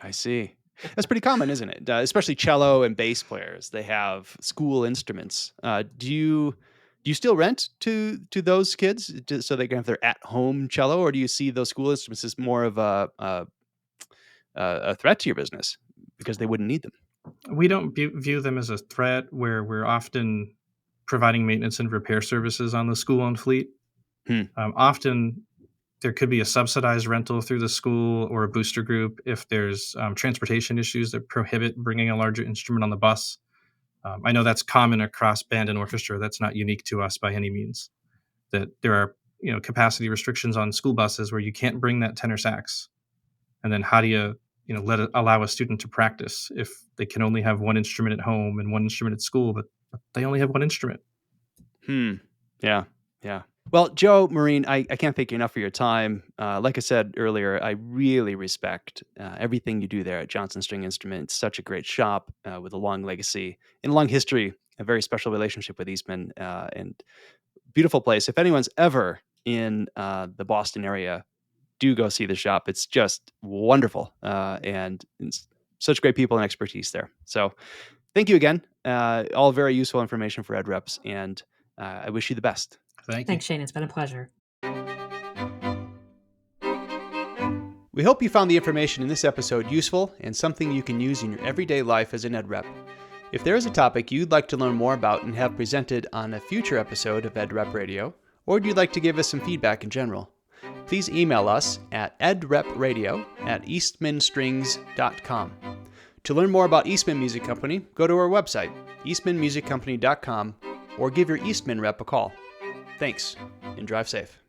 I see. That's pretty common, isn't it? Especially cello and bass players. They have school instruments. Do you still rent to those kids so they can have their at-home cello, or do you see those school instruments as more of a threat to your business because they wouldn't need them? We don't view them as a threat where we're often providing maintenance and repair services on the school-owned fleet. Often there could be a subsidized rental through the school or a booster group if there's transportation issues that prohibit bringing a larger instrument on the bus. I know that's common across band and orchestra. That's not unique to us by any means. That there are capacity restrictions on school buses where you can't bring that tenor sax. And then how do you allow a student to practice if they can only have one instrument at home and one instrument at school, but they only have one instrument? Yeah. Well, Joe, Maureen, I can't thank you enough for your time. Like I said earlier, I really respect everything you do there at Johnson String Instruments. Such a great shop with a long legacy and a long history, a very special relationship with Eastman, and beautiful place. If anyone's ever in the Boston area, do go see the shop. It's just wonderful, and it's such great people and expertise there. So thank you again. All very useful information for ed reps, and I wish you the best. Thanks, Shane. It's been a pleasure. We hope you found the information in this episode useful and something you can use in your everyday life as an ed rep. If there is a topic you'd like to learn more about and have presented on a future episode of Ed Rep Radio, or you'd like to give us some feedback in general, please email us at edrepradio@eastmanstrings.com. To learn more about Eastman Music Company, go to our website, eastmanmusiccompany.com, or give your Eastman rep a call. Thanks, and drive safe.